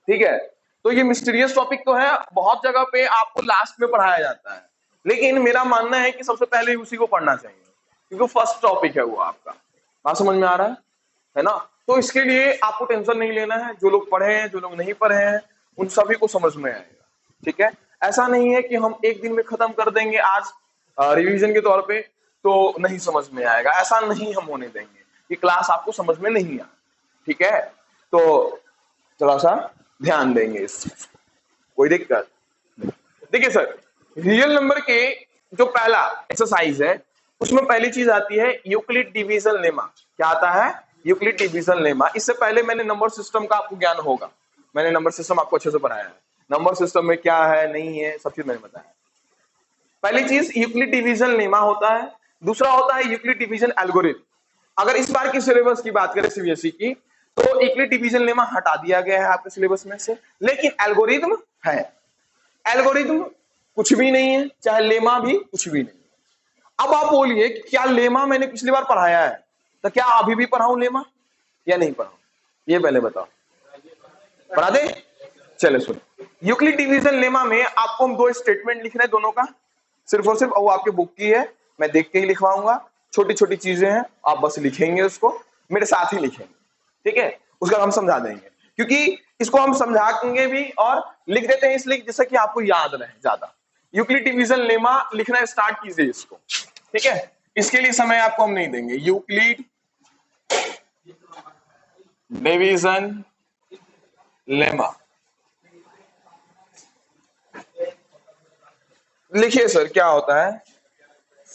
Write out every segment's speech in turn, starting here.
ठीक है, तो ये मिस्टीरियस टॉपिक तो है, बहुत जगह पे आपको लास्ट में पढ़ाया जाता है, लेकिन मेरा मानना है कि सबसे पहले उसी को पढ़ना चाहिए, क्योंकि फर्स्ट टॉपिक है वो आपका। बात समझ में आ रहा है ना? तो इसके लिए आपको टेंशन नहीं लेना है, जो लोग पढ़े हैं जो लोग नहीं पढ़े हैं उन सभी को समझ में आएगा। ठीक है, ऐसा नहीं है कि हम एक दिन में खत्म कर देंगे आज रिवीजन के तौर पे तो नहीं समझ में आएगा, ऐसा नहीं हम होने देंगे कि क्लास आपको समझ में नहीं आए। ठीक है, तो थोड़ा सा ध्यान देंगे इस चीज को, कोई दिक्कत नहीं। देखिए सर, रियल नंबर के जो पहला एक्सरसाइज है उसमें पहली चीज आती है यूक्लिड डिवीजन लेमा। क्या आता है? Euclid division lemma. इससे पहले मैंने नंबर सिस्टम का आपको ज्ञान होगा, मैंने नंबर सिस्टम आपको अच्छे से पढ़ाया है, नंबर सिस्टम में क्या है नहीं है सब चीज मैंने बताया। पहली चीज यूक्लिड डिवीजन लेमा होता है, दूसरा होता है यूक्लिड डिवीजन एल्गोरिथम। अगर इस बार की सिलेबस की बात करें सीबीएसई की, तो यूक्लिड डिवीजन लेमा हटा दिया गया है आपके सिलेबस में से, लेकिन एल्गोरिथम है। एल्गोरिथम कुछ भी नहीं है, चाहे लेमा भी कुछ भी नहीं। अब आप बोलिए कि क्या लेमा मैंने पिछली बार पढ़ाया है, तो क्या अभी भी पढ़ाऊं लेमा या नहीं पढ़ाऊं? ये पहले बताओ, पढ़ा दे? चले सुनो, यूक्लिड डिवीजन लेमा में आपको हम दो स्टेटमेंट लिख रहे हैं, दोनों का सिर्फ और सिर्फ, वो आपके बुक की है, मैं देख के ही लिखवाऊंगा, छोटी छोटी चीजें हैं, आप बस लिखेंगे उसको, मेरे साथ ही लिखेंगे। ठीक है, उसका हम समझा देंगे, क्योंकि इसको हम समझाएंगे भी और लिख देते हैं इसलिए जैसे कि आपको याद रहे ज्यादा। यूक्लिड डिवीजन लेमा लिखना स्टार्ट कीजिए इसको। ठीक है, इसके लिए समय आपको हम नहीं देंगे। यूक्लिड डिवीजन लेमा लिखिए सर, क्या होता है?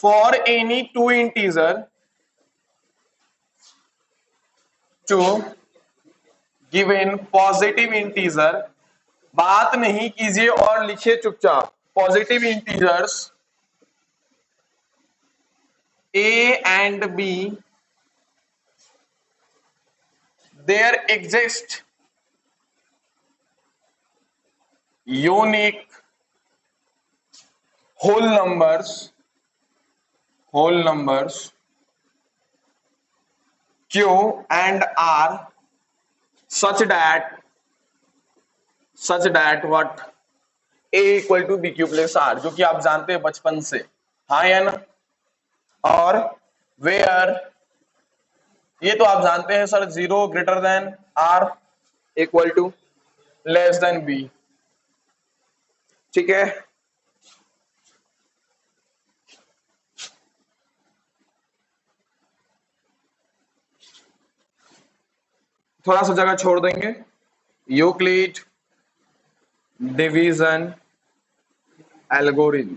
For any two integer two given positive integer, बात नहीं कीजिए और लिखिए चुपचाप, positive integers a and b, there exist unique whole numbers q and r such that what a equal to b q plus r, जो कि आप जानते हैं बचपन से, हाँ या ना? और वेयर, ये तो आप जानते हैं sir, 0 greater than r equal to less than b। ठीक है, थोड़ा सा जगह छोड़ देंगे। Euclid division algorithm,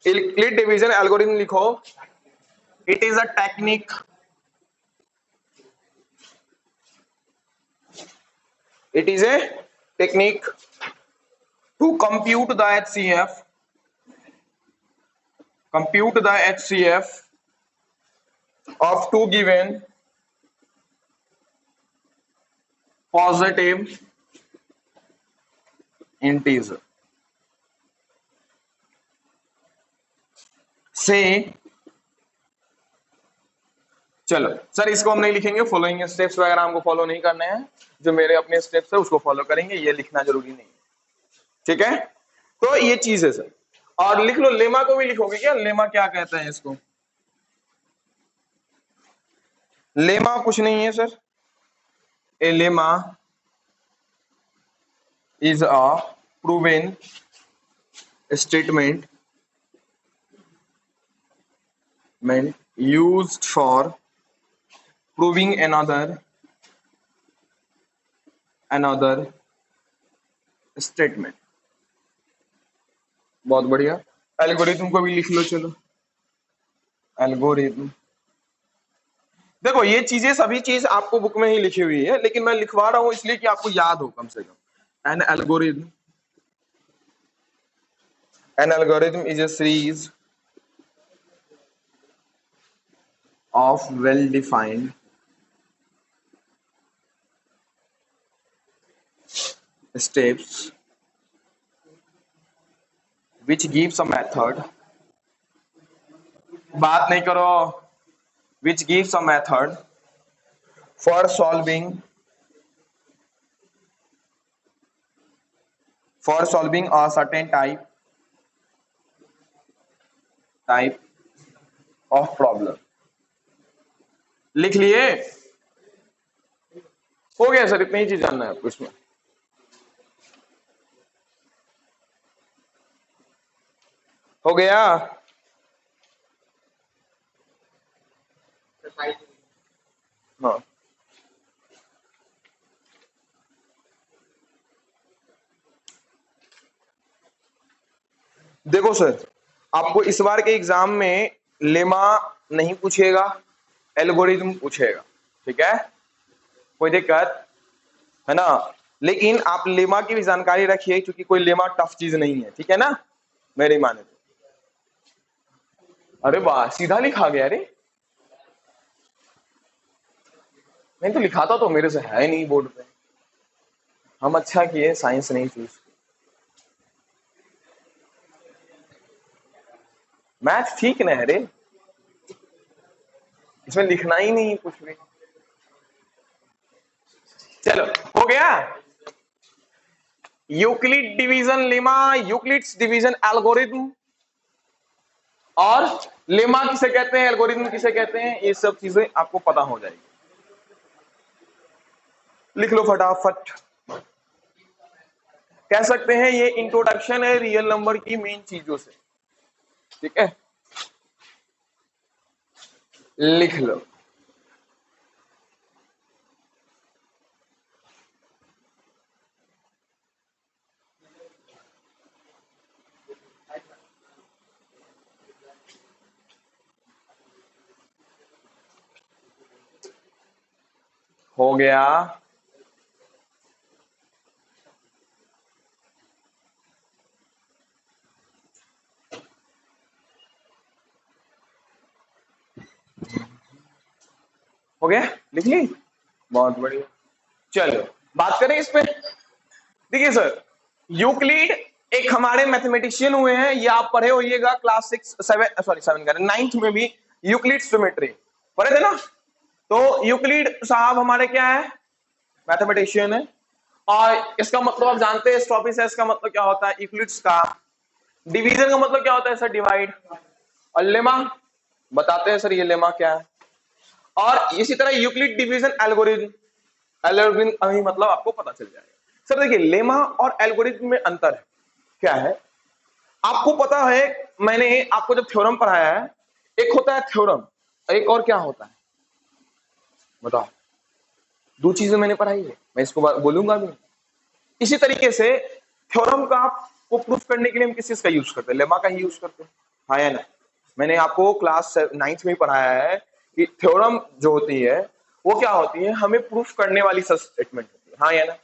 Euclid division algorithm लिखो। It is a technique to compute the HCF of two given positive integer. से चलो सर, इसको हम नहीं लिखेंगे, फॉलोइंग स्टेप्स वगैरह हमको फॉलो नहीं करने हैं, जो मेरे अपने स्टेप्स है उसको फॉलो करेंगे, ये लिखना जरूरी नहीं है। ठीक है, तो ये चीज है सर। और लिख लो, लेमा को भी लिखोगे क्या? लेमा क्या कहते हैं इसको? लेमा कुछ नहीं है sir, A lemma is a proven statement used for proving another statement। बहुत बढ़िया, एल्गोरिथम को भी लिख लो। चलो, एल्गोरिथम, देखो ये चीजें सभी चीज आपको बुक में ही लिखी हुई है, लेकिन मैं लिखवा रहा हूं इसलिए कि आपको याद हो कम से कम। An algorithm is a series of well defined steps which gives a method बात नहीं करो। Which gives a method for solving a certain type of problem. लिख लिए? हो गया सर, इतनी ही चीज जानना है आपको इसमें। हो गया? हाँ, देखो सर, आपको इस बार के एग्जाम में लेमा नहीं पूछेगा, एल्गोरिथम पूछेगा, ठीक है? कोई दिक्कत है ना? लेकिन आप लेमा की भी जानकारी रखिए, क्योंकि कोई लेमा टफ चीज नहीं है, ठीक है ना? मेरी माने तो। अरे वाह, सीधा लिखा गया रे। नहीं तो लिखाता तो मेरे से है नहीं बोर्ड पे। हम अच्छा किए साइंस नहीं चूज। मैथ ठीक ना है रे, इसमें लिखना ही नहीं कुछ भी। चलो, हो गया। Euclid division lemma, Euclid's division algorithm, और लेमा किसे कहते हैं, एल्गोरिथम किसे कहते हैं, ये सब चीजें आपको पता हो जाएगी। लिख लो फटाफट। कह सकते हैं ये इंट्रोडक्शन है रियल नंबर की मेन चीजों से, ठीक है? लिख लो। हो गया? हो गया? लिख ली? बहुत बढ़िया। चलो बात करें इस पे। देखिए सर, यूक्लिड एक हमारे मैथमेटिशियन हुए हैं, ये आप पढ़े होइएगा क्लास 7 का 9th में भी, यूक्लिड ज्योमेट्री पढ़े थे ना? तो यूक्लिड साहब हमारे क्या है, मैथमेटिशियन है। और इसका मतलब आप जानते हैं, स्ट्रोपिसेस का मतलब क्या होता है, यूक्लिड्स का डिवीजन का मतलब क्या होता है सर, डिवाइड। और लेमा बताते हैं सर, ये लेमा क्या है। और इसी तरह यूक्लिड डिवीजन एल्गोरिथम, एल्गोरिथम अभी मतलब आपको पता चल जाएगा। सर देखिए, लेमा और एल्गोरिथम में अंतर है, क्या है आपको पता है? मैंने आपको जब थ्योरम पढ़ाया है, एक होता है थ्योरम, एक और क्या होता है बताओ? दो चीजें मैंने पढ़ाई है, मैं इसको बोलूंगा भी। इसी तरीके से थ्योरम का आपको प्रूफ करने के लिए हम किस चीज का यूज करते हैं, लेमा का ही यूज करते हैं, हाँ या ना? मैंने आपको क्लास 9th में पढ़ाया है कि थ्योरम जो होती है वो क्या होती है, हमें प्रूफ करने वाली स्टेटमेंट होती है, हाँ या ना?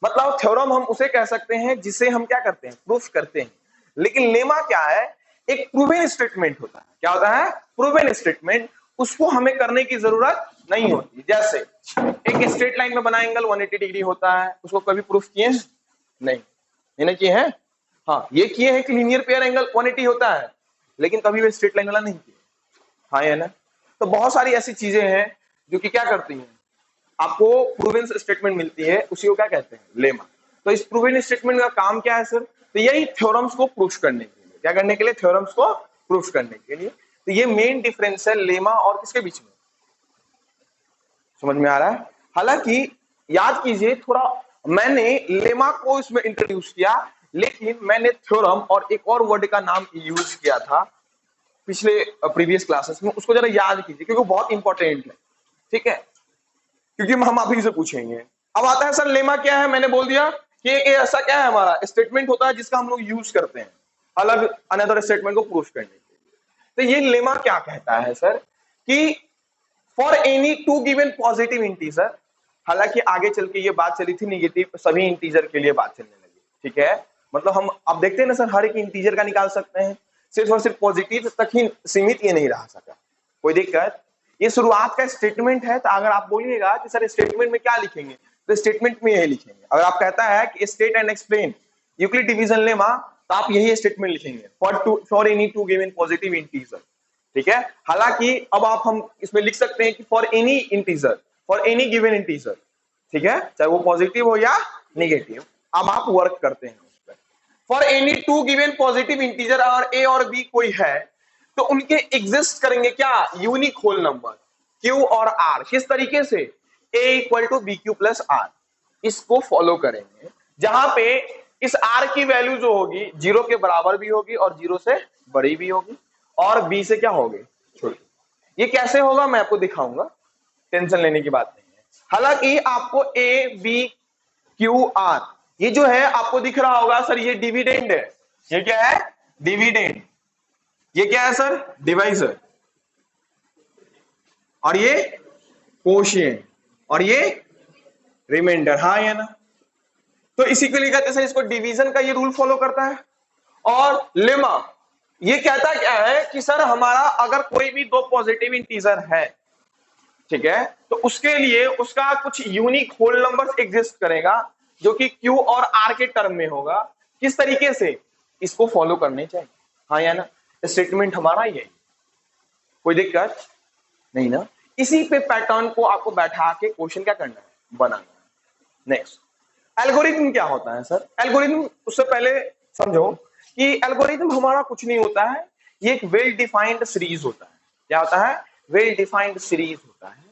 मतलब थ्योरम हम उसे कह सकते हैं जिसे हम क्या करते हैं, प्रूफ करते हैं। लेकिन लेमा क्या है, एक प्रूवन स्टेटमेंट होता है। क्या होता है? Proven statement. उसको हमें करने की जरूरत नहीं होती। जैसे एक स्ट्रेट लाइन में बना एंगल 180 डिग्री होता है, उसको कभी प्रूफ किए हैं? नहीं, ये नहीं किए हैं। हाँ, ये किए हैं कि लीनियर पेयर एंगल 180 होता है, लेकिन कभी भी स्ट्रेट लाइन वाला नहीं किया, हाँ या ना? तो बहुत सारी ऐसी चीजें हैं जो कि क्या करती हैं, आपको प्रूवन स्टेटमेंट मिलती है, उसी को क्या कहते हैं, लेमा। तो इस प्रूवन स्टेटमेंट का काम क्या है सर? तो यही थ्योरम्स को प्रूफ करने के लिए, क्या करने के लिए, थ्योरम्स को प्रूफ करने के लिए। तो ये मेन डिफरेंस है लेमा और किसके बीच में, समझ में आ रहा है? हालांकि याद कीजिए थोड़ा, मैंने लेमा को इसमें इंट्रोड्यूस किया, लेकिन मैंने थ्योरम और एक और वर्ड का नाम यूज किया था पिछले प्रीवियस क्लासेस में, उसको जरा याद कीजिए क्योंकि बहुत इंपॉर्टेंट है, ठीक है? क्योंकि हम आप ही से पूछेंगे। अब आता है सर लेमा क्या है, मैंने बोल दिया कि एक ऐसा क्या है, हमारा स्टेटमेंट होता है जिसका हम लोग यूज करते हैं अलग अनदर स्टेटमेंट को प्रूफ करने के लिए। तो ये लेमा क्या कहता है सर कि for any to given positive integer, हालांकि आगे चल के ये बात चली थी निगेटिव सभी इंटीजर के लिए बात चलने लगी, ठीक है? मतलब हम अब देखते हैं ना सर, हर एक इंटीजर का निकाल सकते हैं, सिर्फ और सिर्फ पॉजिटिव तक ही सीमित ये नहीं रह सका, कोई दिक्कत? ये शुरुआत का स्टेटमेंट है, तो अगर आप बोलिएगा कि सर स्टेटमेंट में क्या लिखेंगे, तो स्टेटमेंट में यही लिखेंगे। अगर आप कहता है कि state and explain Euclid division lemma, तो आप यही स्टेटमेंट लिखेंगे, for any to given positive integer, ठीक है। हालांकि अब हम इसमें लिख सकते हैं कि for any integer, for any given integer, ठीक है, चाहे वो पॉजिटिव हो या नेगेटिव। अब आप वर्क करते हैं उस पर। For any to given positive integer और ए और बी कोई है तो उनके एग्जिस्ट करेंगे क्या, यूनिक होल नंबर क्यू और आर। किस तरीके से, a equal to b q plus r, इसको फॉलो करेंगे, जहां पे इस आर की वैल्यू जो होगी जीरो के बराबर भी होगी और जीरो से बड़ी भी होगी और बी से क्या होगी, छोटी। ये कैसे होगा मैं आपको दिखाऊंगा, टेंशन लेने की बात नहीं है। हालांकि आपको ए बी क्यू आर ये जो है आपको दिख रहा होगा सर, ये डिविडेंड है। ये क्या है, डिविडेंड। ये क्या है सर, डिवाइजर। और ये कोशिएंट और ये रिमाइंडर, हाँ या ना। तो इसी के लिए कहते हैं इसको डिवीजन का ये रूल फॉलो करता है। और लेमा ये कहता क्या है कि सर हमारा अगर कोई भी दो पॉजिटिव इंटीजर है, ठीक है, तो उसके लिए उसका कुछ यूनिक होल नंबर्स एग्जिस्ट करेगा जो कि क्यू और आर के टर्म में होगा। किस तरीके से, इसको फॉलो करने चाहिए, हाँ या ना। स्टेटमेंट हमारा यही, कोई दिक्कत नहीं ना। इसी पे पैटर्न को आपको बैठा के क्वेश्चन क्या करना है, बनाना है। नेक्स्ट, एल्गोरिथम क्या होता है सर। एल्गोरिथम, उससे पहले समझो कि एल्गोरिथम हमारा कुछ नहीं होता है, ये एक वेल डिफाइंड सीरीज होता है। क्या होता है, वेल डिफाइंड सीरीज होता है,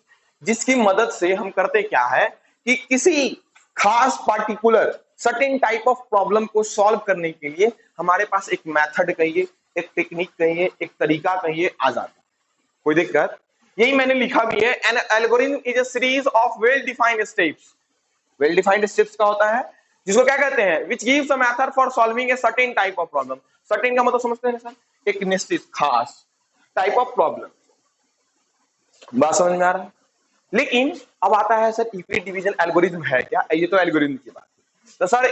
जिसकी मदद से हम करते क्या है कि किसी खास particular certain type of problem को सॉल्व करने के लिए हमारे पास एक मेथड कहिए, एक टेक्निक कहिए, एक तरीका कहिए आ जाता है। कोई दिक्कत, यही मैंने लिखा भी है, N algorithm is a series of well defined steps. Well defined steps का होता है जिसको क्या कहते हैं, which gives a method for solving a certain type of problem. Certain का मतलब समझते हैं सर, एक निश्चित खास टाइप ऑफ प्रॉब्लम। बात समझ में आ रहा है। लेकिन अब आता है सर यूक्लिड डिवीजन एल्गोरिथम है क्या, ये तो एल्गोरिथम की बात है। तो सर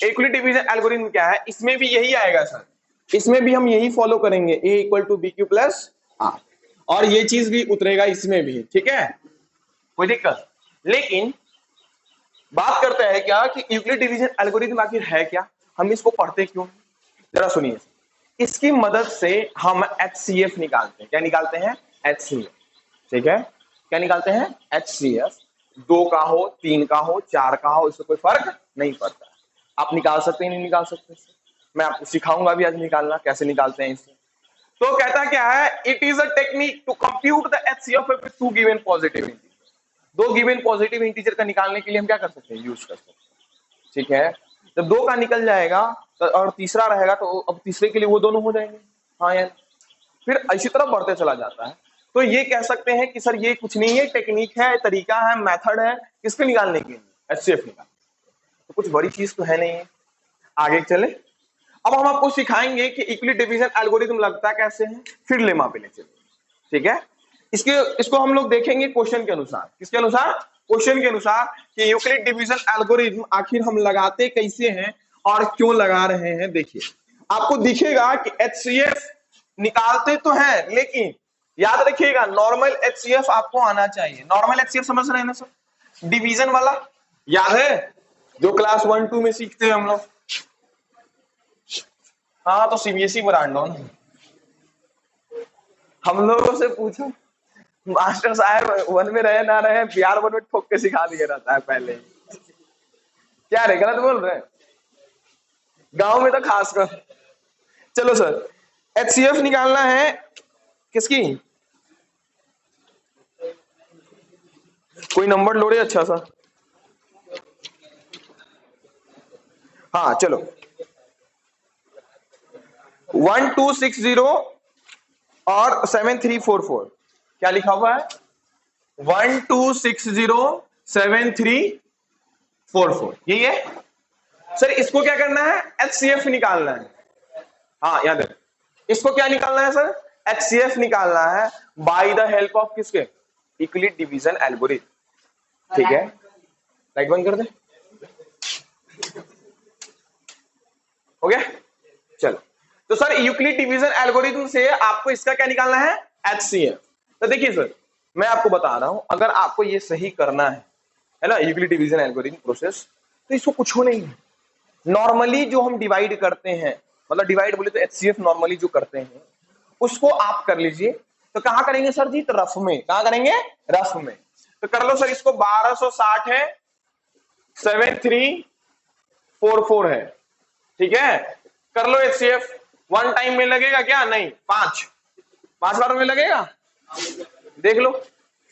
यूक्लिड डिवीजन एल्गोरिथम क्या है, इसमें भी यही आएगा सर, इसमें भी हम यही फॉलो करेंगे, a equal to b q plus r, और ये चीज भी उतरेगा इसमें भी, ठीक है, कोई दिक्कत। लेकिन बात करते हैं क्या कि यूक्लिड डिवीजन एल्गोरिथम आखिर है क्या, हम इसको पढ़ते क्यों, जरा सुनिए। इसकी मदद से हम HCF निकालते हैं। क्या निकालते हैं, HCF, ठीक है। क्या निकालते हैं, HCF। 2 का हो, 3 का हो, 4 का हो, इससे कोई फर्क नहीं पड़ता। आप निकाल सकते हैं, नहीं निकाल सकते, मैं आपको सिखाऊंगा भी आज निकालना कैसे निकालते हैं इसे। तो कहता क्या है, it is a technique to compute the HCF with two given positive integer. दो गिवन पॉजिटिव इंटीजर का निकालने के लिए हम क्या कर सकते हैं, यूज कर सकते हैं, ठीक है। जब 2 का निकल जाएगा तो और तीसरा रहेगा तो अब तीसरे के लिए वो दोनों हो जाएंगे, हाँ यार। फिर इसी तरह बढ़ते चला जाता है। तो ये कह सकते हैं कि सर ये कुछ नहीं है, टेक्निक है, तरीका है, मेथड है, किसके निकालने के लिए, HCF निकालने। तो कुछ बड़ी चीज तो है नहीं है। आगे चले, अब हम आपको सिखाएंगे कि यूक्लिड डिवीजन एल्गोरिथम लगता कैसे है, फिर लेमा पे ले चले, ठीक है। इसको हम लोग देखेंगे क्वेश्चन के अनुसार। किसके अनुसार, क्वेश्चन के अनुसार, कि यूक्लिड डिवीजन एल्गोरिथम आखिर हम लगाते कैसे हैं और क्यों लगा रहे हैं। देखिए आपको दिखेगा कि HCF निकालते तो हैं, लेकिन याद रखिएगा नॉर्मल HCF आपको आना चाहिए। नॉर्मल HCF समझ रहे हैं ना सर, डिवीजन वाला याद है, जो क्लास 1-2 में सीखते हैं हम लोग। हाँ तो CBSE ब्रांड हो ना, हम लोगों से पूछो, मास्टर साहब 1 में रहे ना रहे, बिहार 1 में ठोक के सिखा दिया रहता है पहले। क्या रे, गलत बोल रहे हैं, गांव में तो खास कर। चलो सर, HCF निकालना है किसकी, कोई नंबर लो रे अच्छा सा। हाँ चलो, 1260 और 7344, क्या लिखा हुआ है, 12607344, यही है सर। इसको क्या करना है, HCF निकालना है। हाँ याद है, इसको क्या निकालना है सर, HCF निकालना है बाय द हेल्प ऑफ किसके, यूक्लिड डिवीजन एल्गोरिथम, ठीक है। लाइट बंद कर दे, हो गया। चलो, तो सर यूक्लिड डिवीजन एल्गोरिथम से आपको इसका क्या निकालना है, HCF। तो देखिए सर, मैं आपको बता रहा हूं, अगर आपको ये सही करना है ना, यूक्लिड डिवीजन एल्गोरिथम प्रोसेस, तो इसको कुछ नहीं है। नॉर्मली जो हम डिवाइड करते हैं, मतलब डिवाइड बोले तो HCF नॉर्मली जो करते हैं उसको आप कर लीजिए। तो कहां करेंगे सर जी? तो रफ में। कहां करेंगे? रफ में। तो कर लो सर इसको। 1260 है, 7344 है, ठीक है। कर लो एचसीएफ। वन टाइम में लगेगा क्या? नहीं, पांच बार में लगेगा। देख लो,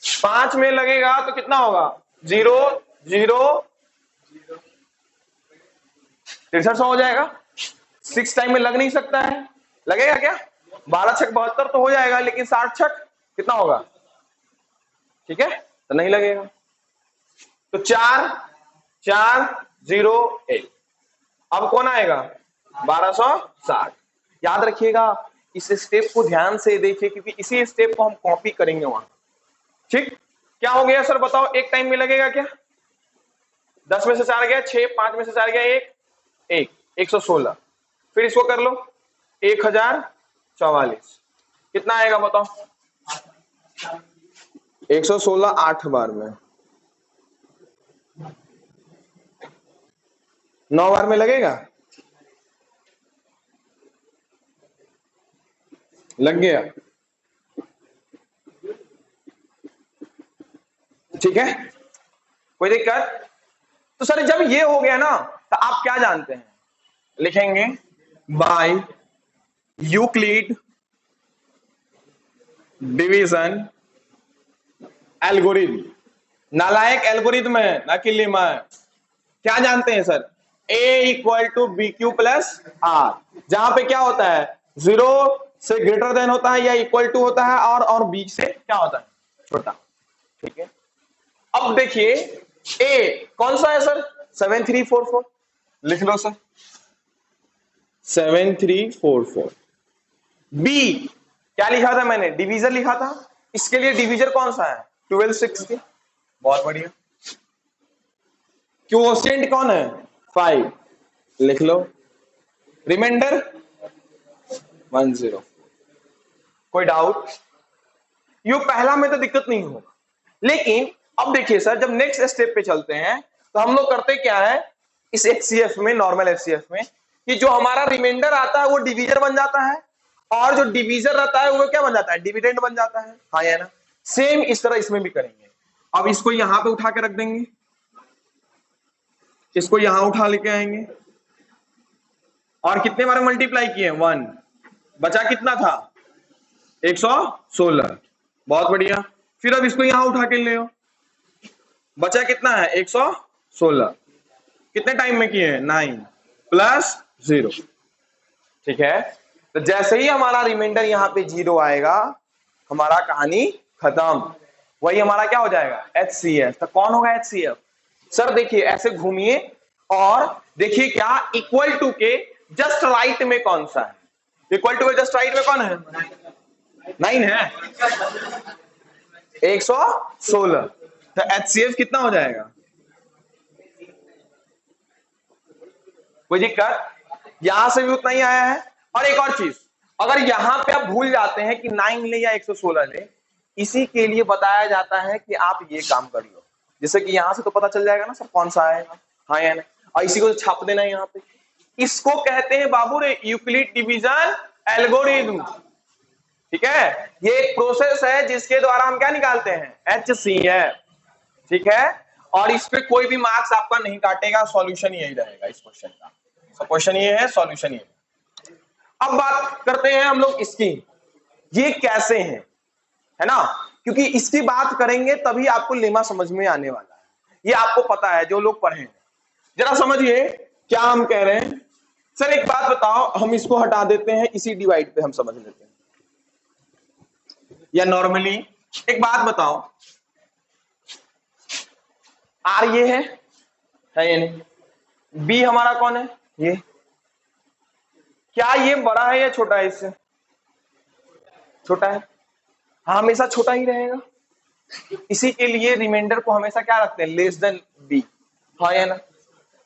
5 में लगेगा तो कितना होगा? 0 0 6300 हो जाएगा। 6 टाइम में लग नहीं सकता है, लगेगा क्या? 12 छक 72 तो हो जाएगा, लेकिन 60 छक कितना होगा? ठीक है, तो नहीं लगेगा। तो 4 4 0 1। अब कौन आएगा? 1260। याद रखिएगा, इस स्टेप को ध्यान से देखिए, क्योंकि इसी स्टेप को हम कॉपी करेंगे वहां। ठीक, क्या हो गया सर बताओ? एक टाइम में लगेगा क्या? 10 में से 4 गया 6, 5 में से 4 गया 1 116। फिर इसको कर लो 1044। कितना आएगा बताओ? 116 8 बार में, 9 बार में लगेगा? लग गया, ठीक है, कोई दिक्कत? तो सर जब ये हो गया ना, तो आप क्या जानते हैं? लिखेंगे बाय यूक्लिड डिवीजन एल्गोरिथम। नालायक एल्गोरिथम है, ना कि लेमा है। क्या जानते हैं सर? A = BQ + R, जहां पे क्या होता है? 0 से ग्रेटर देन होता है या इक्वल टू होता है, और B से क्या होता है? छोटा। ठीक है, अब देखिए A कौन सा है सर? 7344। लिख लो सर 7344। B क्या लिखा था मैंने? डिवीजर लिखा था। इसके लिए डिवीजर कौन सा है? 1260। बहुत बढ़िया। क्वोशिएंट कौन है? 5। लिख लो। रिमाइंडर 10। कोई डाउट? यू पहला में तो दिक्कत नहीं होगा, लेकिन अब देखिए सर, जब नेक्स्ट स्टेप पे चलते हैं तो हम लोग करते क्या है इस एचसीएफ में, नॉर्मल एचसीएफ में, कि जो हमारा रिमाइंडर आता है वो डिवीजर बन जाता है, और जो डिवीजर रहता है वो क्या बन जाता है? डिविडेंड बन जाता है। हाँ या ना? सेम इस तरह इसमें भी करेंगे। अब इसको यहां पे उठा के रख देंगे, इसको यहां उठा लेके आएंगे, और कितने बार मल्टीप्लाई किए? 1। बचा कितना था? 116। बहुत बढ़िया। फिर अब इसको यहां उठा के ले आओ, बचा कितना है? 116। कितने टाइम में किए? 9 + 0। ठीक है, तो जैसे ही हमारा रिमाइंडर यहां पे 0 आएगा, हमारा कहानी खत्म। वही हमारा क्या हो जाएगा? एचसीएफ। तो कौन होगा एचसीएफ? सर देखिए ऐसे घूमिए और देखिए क्या इक्वल टू के जस्ट राइट में कौन सा है? इक्वल टू के जस्ट राइट में कौन है? 9 है। 116। तो एचसीएफ कितना हो जाएगा? कोई दिक्कत? यहां से भी उतना ही आया है। और एक और चीज, अगर यहां पे आप भूल जाते हैं कि 9 ले या 116 ले, इसी के लिए बताया जाता है कि आप ये काम कर लो, जैसे कि यहां से तो पता चल जाएगा ना सर कौन सा आएगा। हाँ या नहीं? और इसी को तो छाप देना है यहाँ पे। इसको कहते हैं बाबू रे यूक्लिड डिवीजन एल्गोरिथम। ठीक है, ये एक प्रोसेस है जिसके द्वारा हम क्या निकालते हैं? एचसीएफ। ठीक है, और इस पे कोई भी मार्क्स आपका नहीं काटेगा, सॉल्यूशन यही रहेगा इस क्वेश्चन का। क्वेश्चन ये है, सॉल्यूशन ये। अब बात करते हैं हम लोग इसकी, ये कैसे है ना, क्योंकि इसकी बात करेंगे तभी आपको लेमा समझ में आने वाला है। ये आपको पता है जो लोग पढ़े हैं। जरा समझिए क्या हम कह रहे हैं। सर एक बात बताओ, हम इसको हटा देते हैं, इसी डिवाइड पे हम समझ लेते हैं, या नॉर्मली एक बात बताओ, आर ये है या नहीं? बी हमारा कौन है? ये। क्या ये बड़ा है या छोटा है? इससे छोटा है। हाँ, हमेशा छोटा ही रहेगा। इसी के लिए रिमाइंडर को हमेशा क्या रखते हैं? Less than b. हाँ या ना?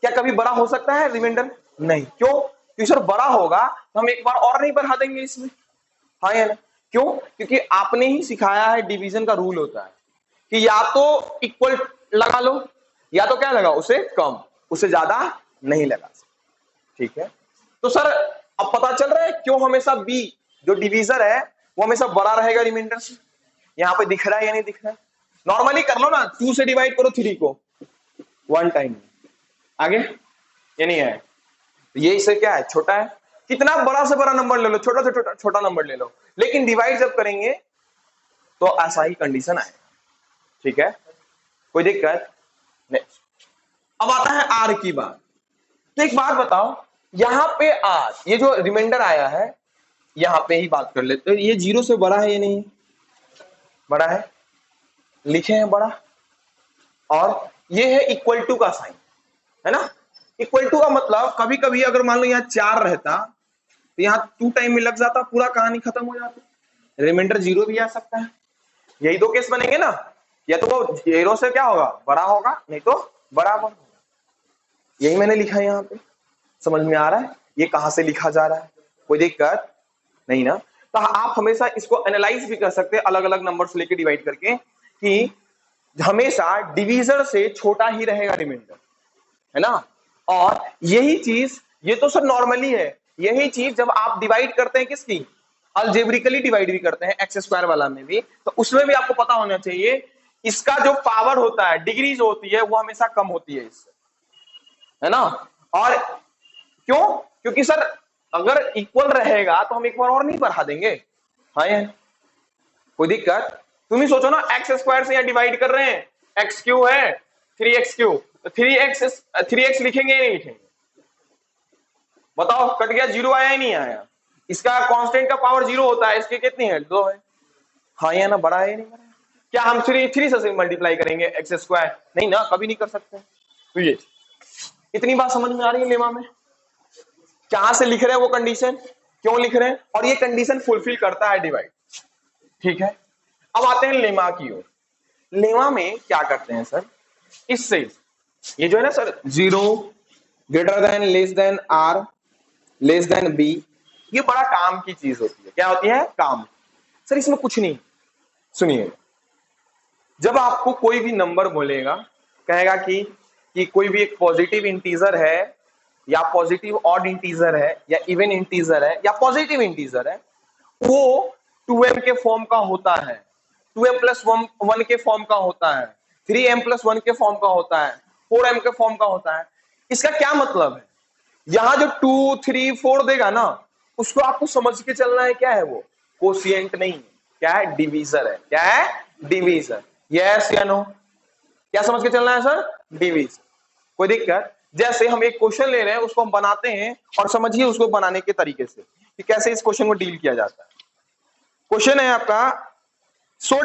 क्या कभी बड़ा हो सकता है रिमाइंडर? नहीं। क्यों? क्योंकि सर बड़ा होगा तो हम एक बार और नहीं बढ़ा देंगे इसमें। हाँ या ना? क्यों? क्योंकि आपने ही सिखाया है, डिवीजन का रूल होता है कि या तो इक्वल लगा लो या तो क्या लगा? उसे कम, उसे ज्यादा नहीं लगा। ठीक है, तो सर अब पता चल रहा है क्यों हमेशा बी जो डिवीजर है वो हमेशा बड़ा रहेगा रिमाइंडर से। यहाँ पे दिख रहा है या नहीं दिख रहा है? नॉर्मली कर लो ना, 2 से डिवाइड करो 3 को 1 टाइम। आगे ये नहीं है, ये इससे क्या है, छोटा है। कितना बड़ा से बड़ा नंबर ले लो, छोटा से छोटा नंबर ले लो, लेकिन डिवाइड जब करेंगे तो ऐसा ही कंडीशन आएगा। ठीक है, कोई दिक्कत नहीं। अब आता है आर की बात। तो एक बात बताओ, यहां पे आर, ये जो रिमाइंडर आया है, यहां पे ही बात कर लेते हैं, ये 0 से बड़ा है या नहीं? बड़ा है, लिखे हैं बड़ा। और ये है इक्वल टू का साइन, है ना। इक्वल टू का मतलब कभी कभी अगर मान लो यहाँ 4 रहता तो यहाँ 2 टाइम में लग जाता, पूरा कहानी खत्म हो जाती, रिमाइंडर 0 भी आ सकता है। यही 2 केस बनेंगे ना, या तो वो 0 से क्या होगा, बड़ा होगा, नहीं तो बराबर होगा। यही मैंने लिखा है यहाँ पे। समझ में आ रहा है ये कहां से लिखा जा रहा है? कोई दिक्कत नहीं ना। तो आप हमेशा इसको एनालाइज भी कर सकते हैं अलग अलग नंबर्स लेके डिवाइड करके, कि हमेशा डिवीजर से छोटा ही रहेगा रिमाइंडर, है ना। और यही चीज, ये तो सर नॉर्मली है, यही चीज जब आप डिवाइड करते हैं किसकी, अलजेब्रिकली डिवाइड भी करते हैं एक्स स्क्वायर वाला में भी, तो उसमें भी आपको पता होना चाहिए इसका जो पावर होता है, डिग्री जो होती है, वो हमेशा कम होती है इससे, है ना। और क्यों? क्योंकि सर अगर इक्वल रहेगा तो हम एक बार और नहीं बढ़ा देंगे। हाँ ये कोई दिक्कत? तुम ही सोचो ना, एक्स स्क्वायर से यहाँ डिवाइड कर रहे हैं, एक्स क्यू है 3x क्यू, तो 3x लिखेंगे या नहीं लिखेंगे? बताओ, कट गया, 0 आया ही नहीं आया। इसका कांस्टेंट का पावर 0 होता है, इसके कितनी है, 2 है। हाँ या ना, बड़ा है या नहीं बड़ा है? क्या हम 3 से मल्टीप्लाई करेंगे एक्स स्क्वायर? नहीं ना, कभी नहीं कर सकते। तो ये इतनी बात समझ में आ रही है लेमा में? कहां से लिख रहे हैं वो कंडीशन, क्यों लिख रहे हैं, और ये कंडीशन फुलफिल करता है डिवाइड। ठीक है, अब आते हैं लेमा की ओर। लेमा में क्या करते हैं सर, इससे ये जो है ना sir, 0 greater than less than r less than b, ये बड़ा काम की चीज होती है। क्या होती है? काम। सर इसमें कुछ नहीं, सुनिए, जब आपको कोई भी नंबर बोलेगा, कहेगा कि कोई भी एक पॉजिटिव इंटीजर है, या पॉजिटिव ऑड इंटीजर है, या इवन इंटीजर है, या पॉजिटिव इंटीजर है, वो 2m के फॉर्म का होता है, 2m प्लस 1 के फॉर्म का होता है, 3m प्लस 1 के फॉर्म का होता है, 4m के फॉर्म का होता है। इसका क्या मतलब है? यहां जो 2, 3, 4 देगा ना, उसको आपको समझ के चलना है, क्या है वो, कोशिएंट नहीं है, क्या है, डिवीजर है। क्या है? डिवीजर। यस या नो? क्या समझ के चलना है सर? डिवीजर। कोई दिक्कत? जैसे हम एक क्वेश्चन ले रहे हैं, उसको हम बनाते हैं, और समझिए उसको बनाने के तरीके से कि कैसे इस क्वेश्चन को डील किया जाता है। क्वेश्चन है आपका, so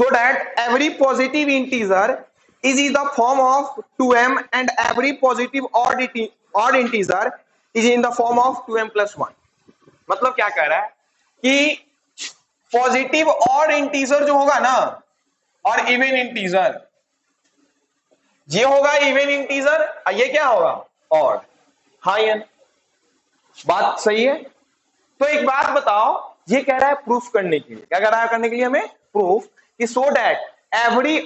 that every positive integer is in the form of 2m and every positive odd integer is in the form of 2m plus 1। मतलब क्या कह रहा है कि पॉजिटिव ऑड इंटीजर जो होगा ना, और इवन इंटीजर, ये होगा इवन इंटीजर, ये क्या होगा, ऑड। हाँ ये बात सही है? तो एक बात बताओ, ये कह रहा है प्रूफ करने के लिए, क्या कह रहा है करने के लिए हमें, प्रूफ, कि so that every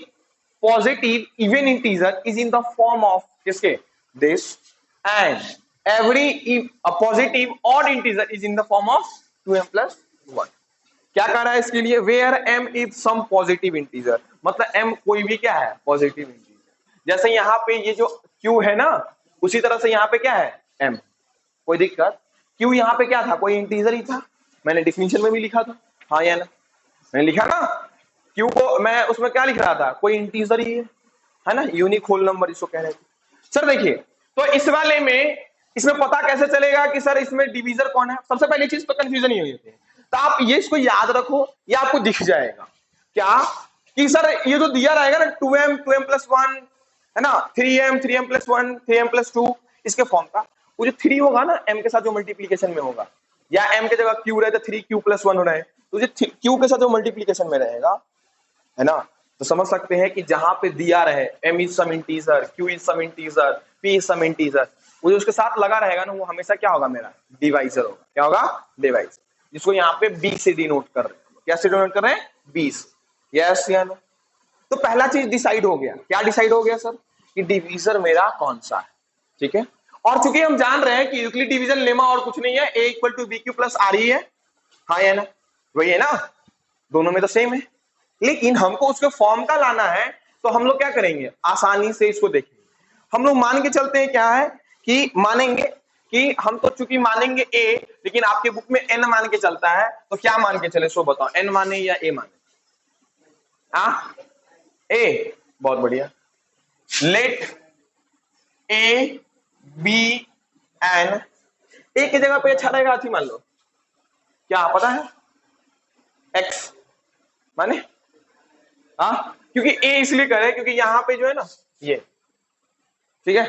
positive even integer is in the form of किसके, this, and every positive odd integer is in the form of 2m plus 1। क्या कह रहा है इसके लिए, where m is some positive integer, मतलब m कोई भी क्या है, पॉजिटिव इंटीजर। जैसे यहाँ पे ये जो q है ना, उसी तरह से यहाँ पे क्या है, m। कोई दिक्कत? q यहाँ पे क्या था, कोई इंटीजर ही था, मैंने डिफिनीशन में भी लिखा था। हाँ या ना, मैंने लिखा ना, q को मैं उसमें क्या लिख रहा था, कोई इंटीजर ही है ना, यूनिक होल नंबर इसको कह रहे थे। सर देखिए, तो इस वाले में, इसमें पता कैसे चलेगा कि सर इसमें डिवीजर कौन है? सबसे पहली चीज तो कंफ्यूजन ही हुई थी, तो आप ये इसको याद रखो, ये आपको दिख जाएगा क्या, कि सर ये जो दिया रहेगा ना, 2m plus 1 है ना, 3m plus 1 3m plus 2, इसके फॉर्म का वो जो 3 होगा ना m के साथ जो मल्टीप्लीकेशन में होगा, या m के जगह q रहे तो 3q plus 1 हो रहा है, तो जो q के साथ जो मल्टीप्लीकेशन में रहेगा, है ना, तो समझ सकते हैं कि जहां पे दिया रहे m is some integer, q is some integer, p is some integer, वो जो उसके साथ लगा रहेगा ना, वो हमेशा क्या होगा, मेरा डिवाइजर होगा। क्या होगा? डिवाइजर, जिसको यहाँ पे 20 से डिनोट कर रहे हैं। क्या से डिनोट कर रहे हैं? 20। यस या नो? तो पहला चीज डिसाइड हो गया। क्या डिसाइड हो गया सर? कि डिवीजर मेरा कौन सा है। ठीक है, और चूंकि हम जान रहे हैं कि यूक्लिड डिवीजन लेमा और कुछ नहीं है, a equal to b q plus r ही है, हाँ या ना, वही है ना, दोनों में तो सेम है। लेकिन हमको उसके फॉर्म का लाना है, तो हम लोग क्या करेंगे, आसानी से इसको देखेंगे। हम लोग मान के चलते हैं क्या है कि मानेंगे कि हम तो चूंकि मानेंगे ए, लेकिन आपके बुक में एन मान के चलता है, तो क्या मान के चले, सो बताओ, एन माने या ए माने? ए, बहुत बढ़िया। लेट ए बी एन, ए की जगह पे अच्छा रहेगा, थी मान लो, क्या पता है, एक्स माने, क्योंकि ए इसलिए करे क्योंकि यहां पे जो है ना ये, ठीक है,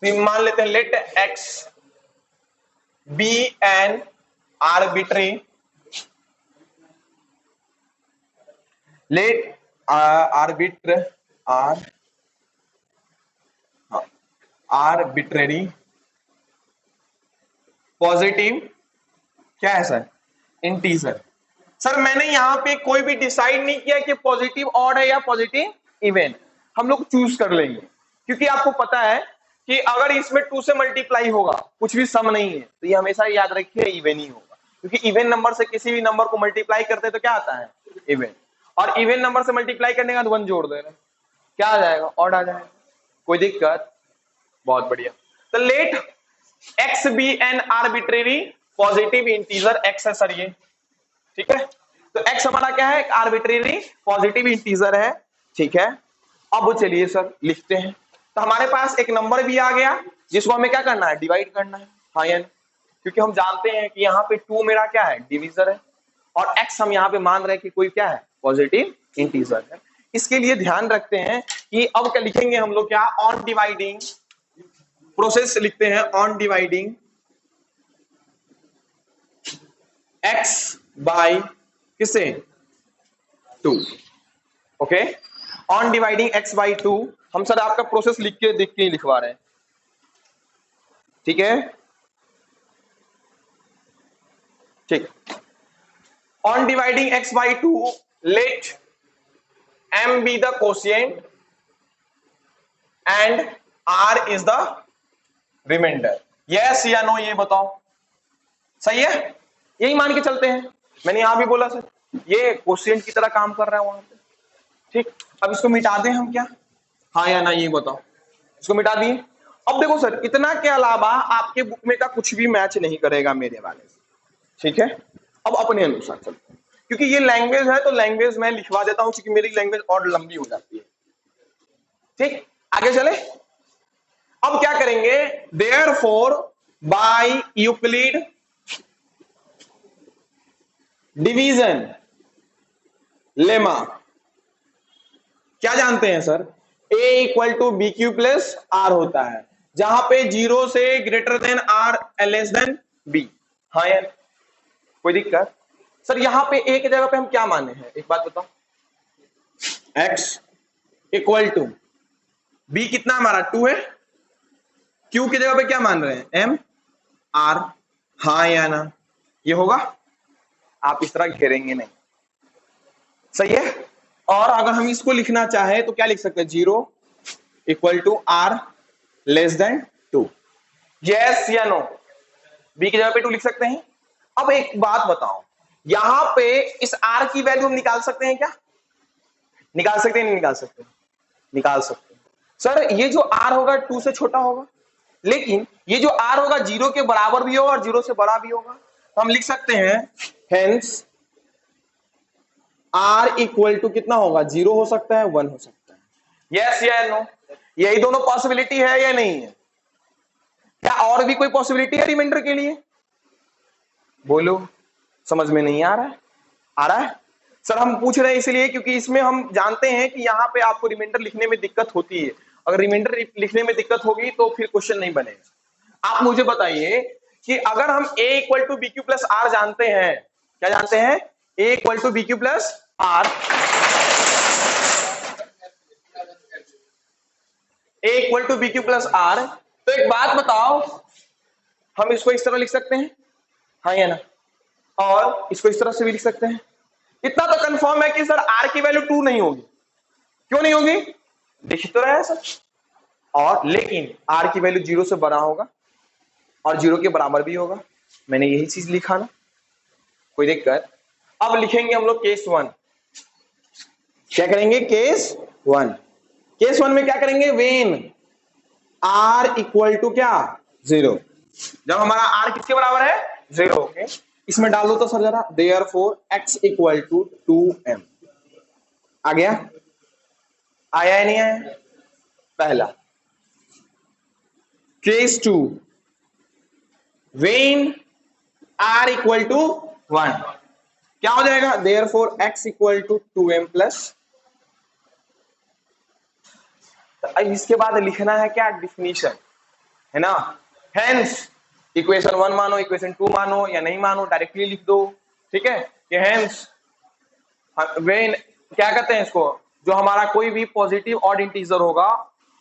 तो मान लेते हैं let x be an arbitrary, let arbitrary positive, क्या है सर, इंटीजर। सर मैंने यहां पे कोई भी डिसाइड नहीं किया कि पॉजिटिव ऑड है या पॉजिटिव इवन, हम लोग चूज कर लेंगे, क्योंकि आपको पता है कि अगर इसमें 2 से मल्टीप्लाई होगा, कुछ भी सम नहीं है, तो ये हमेशा याद रखिए इवन ही होगा, क्योंकि इवन नंबर से किसी भी नंबर को मल्टीप्लाई करते हैं तो क्या आता है, इवन, और इवन नंबर से मल्टीप्लाई करने का 1 जोड़ देना, क्या आ जाएगा, ऑड आ जाएगा, कोई दिक्कत, बहुत बढ़िया। तो let x be an arbitrary positive integer x है सर ये, ठीक है, तो एक्स हमारा क्या है, आर्बिट्रेरी पॉजिटिव इंटीजर है, ठीक है। अब चलिए सर लिखते हैं, तो हमारे पास एक नंबर भी आ गया जिसको हमें क्या करना है, डिवाइड करना है, हाँ यानी, क्योंकि हम जानते हैं कि यहाँ पे 2 मेरा क्या है, डिवीजर है, और एक्स हम यहाँ पे मान रहे हैं कि कोई क्या है, पॉजिटिव इंटीजर है। इसके लिए ध्यान रखते हैं कि अब क्या लिखेंगे हम लोग, क्या, ऑन डिवाइडिंग प्रोसेस लिखते हैं, ऑन डिवाइडिंग एक्स बाई किसे, 2, okay, on dividing x by 2, हम सर आपका प्रोसेस लिख के लिखवा रहे हैं, ठीक है, ठीक, on dividing x by 2 let m be the quotient and r is the remainder, yes या no, ये बताओ, सही है, यही मान के चलते हैं, मैंने यहां भी बोला सर ये क्वोशिएंट की तरह काम कर रहा है वहां पे, ठीक। अब इसको मिटा दें हम क्या, हाँ या ना, ये बताओ, इसको मिटा दिए। अब देखो सर, इतना के अलावा आपके बुक में का कुछ भी मैच नहीं करेगा मेरे वाले से, ठीक है। अब अपने अनुसार चलते हैं, क्योंकि ये लैंग्वेज है तो लैंग्वेज मैं लिखवा देता हूं, क्योंकि मेरी लैंग्वेज और लंबी हो जाती है, ठीक, आगे चले। अब क्या करेंगे, therefore by Euclid division lemma, क्या जानते हैं sir, a equal to b q plus r होता है, जहां पे 0 से greater than r less than b, हाँ यार, कोई दिक्कत। सर यहां पे a की जगह पे हम क्या माने हैं, एक बात बताओ, x इक्वल टू b कितना हमारा 2 है, q की जगह पे क्या मान रहे हैं, m r, हाँ या ना, ये होगा, आप इस तरह घेरेंगे नहीं, सही है। और अगर हम इसको लिखना चाहे तो क्या लिख सकते हैं, 0 equal to r less than 2, yes या नो, b की जगह पे 2 लिख सकते हैं। अब एक बात बताओ, यहां पे इस r की वैल्यू हम निकाल सकते हैं क्या, निकाल सकते हैं, नहीं निकाल सकते, निकाल सकते हैं। सर ये जो r होगा 2 से छोटा होगा, लेकिन ये जो r होगा 0 के बराबर भी होगा और 0 से बड़ा भी होगा, तो हम लिख सकते हैं हेंस r इक्वल टू कितना होगा, 0 हो सकता है, 1 हो सकता है, यस या नो, यही दोनों पॉसिबिलिटी है या नहीं है, क्या और भी कोई पॉसिबिलिटी है रिमाइंडर के लिए, बोलो, समझ में नहीं आ रहा है, आ रहा है सर, हम पूछ रहे हैं इसलिए क्योंकि इसमें हम जानते हैं कि यहाँ पे आपको रिमाइंडर लिखने में दिक्कत होती है, अगर रिमाइंडर लिखने में दिक्कत होगी तो फिर क्वेश्चन नहीं बनेगा। आप मुझे बताइए कि अगर हम a equal to b q plus r जानते हैं, क्या जानते हैं, a equal to b q plus r, a equal to b q plus r, तो एक बात बताओ, हम इसको इस तरह लिख सकते हैं, हाँ या ना, और इसको इस तरह से भी लिख सकते हैं। इतना तो कंफर्म है कि सर r की वैल्यू 2 नहीं होगी, क्यों नहीं होगी, देख तो रहे हैं सर, और लेकिन r की वैल्यू 0 से बड़ा होगा और 0 के बराबर भी होगा, मैंने यही चीज लिखा ना, कोई दिक्कत? अब लिखेंगे हम लोग केस वन। क्या करेंगे? Case one. केस वन में क्या करेंगे? वेन आर इक्वल टू क्या? 0। जब हमारा आर किसके बराबर है? 0 के। इसमें डाल दो तो सर जरा, therefore x equal to 2m। आ गया? आया है नहीं आया? पहला। Case two, when r equal to 1, क्या हो जाएगा? Therefore x equal to 2m plus. अब इसके बाद लिखना है क्या? डिफिनीशन, है ना? हेंस इक्वेशन 1 मानो, इक्वेशन 2 मानो या नहीं मानो, डायरेक्टली लिख दो। ठीक है? कि हेंस वेन, क्या कहते हैं इसको, जो हमारा कोई भी पॉजिटिव ऑड इंटीजर होगा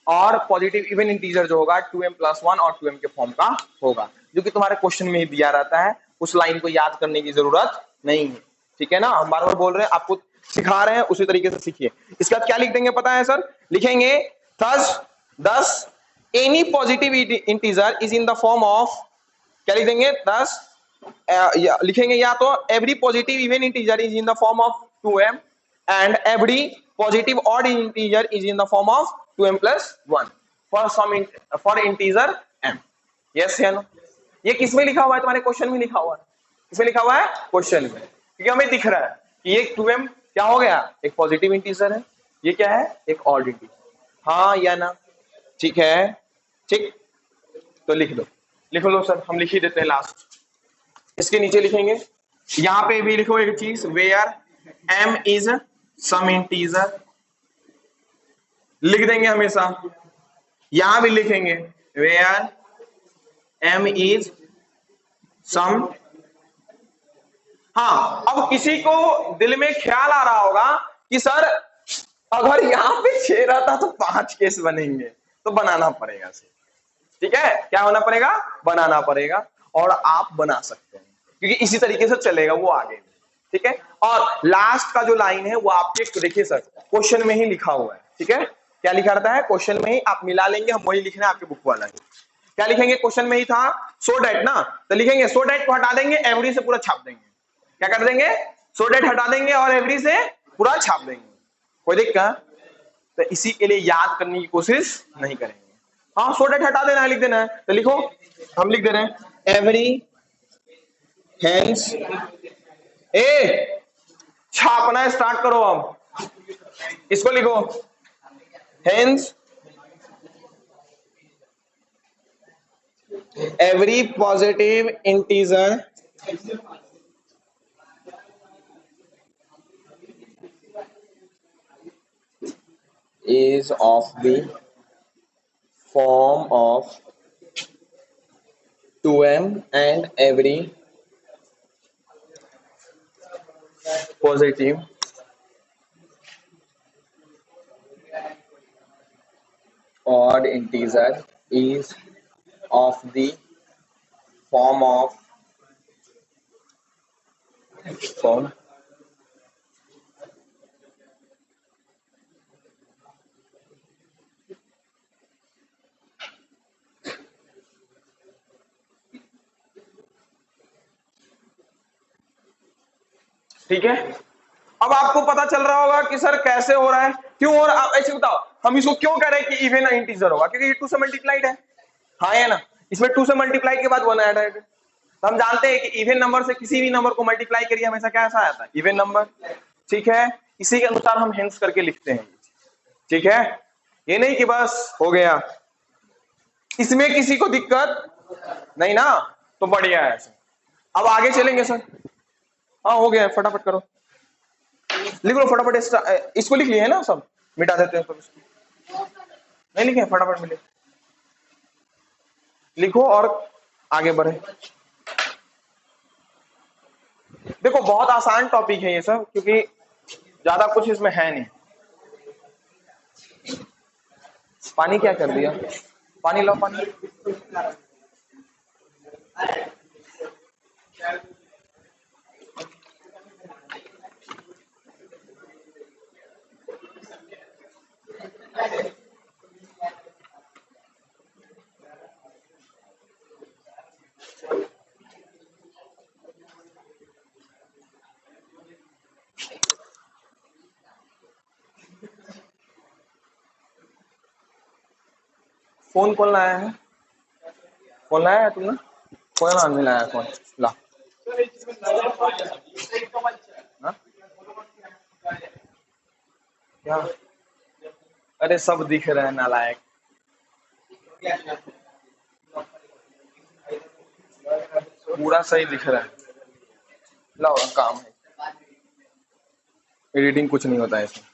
और पॉजिटिव इवन इंटीजर जो होगा 2m प्लस 1 और 2m के फॉर्म का होगा, जो कि तुम्हारे क्वेश्चन में ही दिया रहता है। उस लाइन को याद करने की जरूरत नहीं है। ठीक है ना? हम बार बार बोल रहे हैं, आपको सिखा रहे हैं, उसी तरीके से सीखिए। इसके बाद क्या लिख देंगे पता है सर? लिखेंगे thus any positive integer is in the form of, क्या लिख देंगे? लिखेंगे या तो every positive even integer is in the form of 2m and every positive odd integer is in the form of 2m plus 1 for integer m। Yes या no? ये किस में लिखा हुआ है? तुम्हारे क्वेश्चन में लिखा हुआ है। किसमें लिखा हुआ है? क्वेश्चन में। क्योंकि हमें दिख रहा है कि ये 2m क्या हो गया? एक पॉजिटिव इंटीजर है, ये क्या है? एक ऑड इंटीजर। हाँ या ना? ठीक है? ठीक, तो लिख दो। लिख लो सर, हम लिख ही देते हैं लास्ट। इसके नीचे लिखेंगे, यहां पे भी लिखो एक चीज, where m is some integer, लिख देंगे हमेशा। यहां भी लिखेंगे वेयर m इज सम। हाँ, अब किसी को दिल में ख्याल आ रहा होगा कि सर अगर यहां पे 6 रहता तो 5 केस बनेंगे, तो बनाना पड़ेगा सर। ठीक है? क्या होना पड़ेगा? बनाना पड़ेगा। और आप बना सकते हैं, क्योंकि इसी तरीके से चलेगा वो आगे। ठीक है? और लास्ट का जो लाइन है वो आपके, देखिए सर, क्वेश्चन में ही लिखा हुआ है। ठीक है? क्या लिखा रहता है? क्वेश्चन में ही आप मिला लेंगे, हम वही लिखना है आपके बुक वाला ही। क्या लिखेंगे? क्वेश्चन में ही था सो डेट ना, तो लिखेंगे सो डेट को हटा देंगे, एवरी से पूरा छाप देंगे। क्या कर देंगे? सो डेट हटा देंगे और एवरी से पूरा छाप देंगे। कोई दिक्कत? तो इसी के लिए याद करने की कोशिश नहीं करेंगे। हाँ, सो डेट हटा देना है, लिख देना है, तो लिखो। हम लिख दे रहे हैं एवरी हेंस, ए छापना स्टार्ट करो। अब इसको लिखो, hence every positive integer is of the form of 2m and every positive odd integer is of the form of form ठीक है? अब आपको पता चल रहा होगा कि सर कैसे हो रहा है, क्यों हो रहा है। ऐसे बताओ, हम इसको क्यों कह रहे हैं कि इवन इंटीजर होगा? क्योंकि ये 2 से मल्टीप्लाइड है। हाँ या ना? इसमें 2 से मल्टीप्लाई के बाद 1 ऐड है। तो हम जानते हैं कि इवन नंबर से किसी भी नंबर को मल्टीप्लाई करिए, हमेशा क्या ऐसा आता है? Even number. ठीक है? इसी के अनुसार हम हेंस करके लिखते हैं। ठीक है? ये नहीं कि बस हो गया, इसमें किसी को दिक्कत नहीं ना, तो बढ़िया है। अब आगे चलेंगे सर। हाँ हो गया, फटाफट करो, लिख लो फटाफट। इसको लिख लिए है ना सब? मिटा देते हैं सब इसको। नहीं लिखे? फटाफट मिले लिखो और आगे बढ़े। देखो बहुत आसान टॉपिक है ये सब, क्योंकि ज्यादा कुछ इसमें है नहीं। पानी क्या कर दिया? पानी लो, पानी। कौन लाया है? कौन लाया है तुमने? कौन आदमी लाया है फोन? ला। हाँ? क्या? अरे सब दिख रहे हैं नालायक। पूरा सही दिख रहा है। लाओ काम है, एडिटिंग कुछ नहीं होता है इसमें।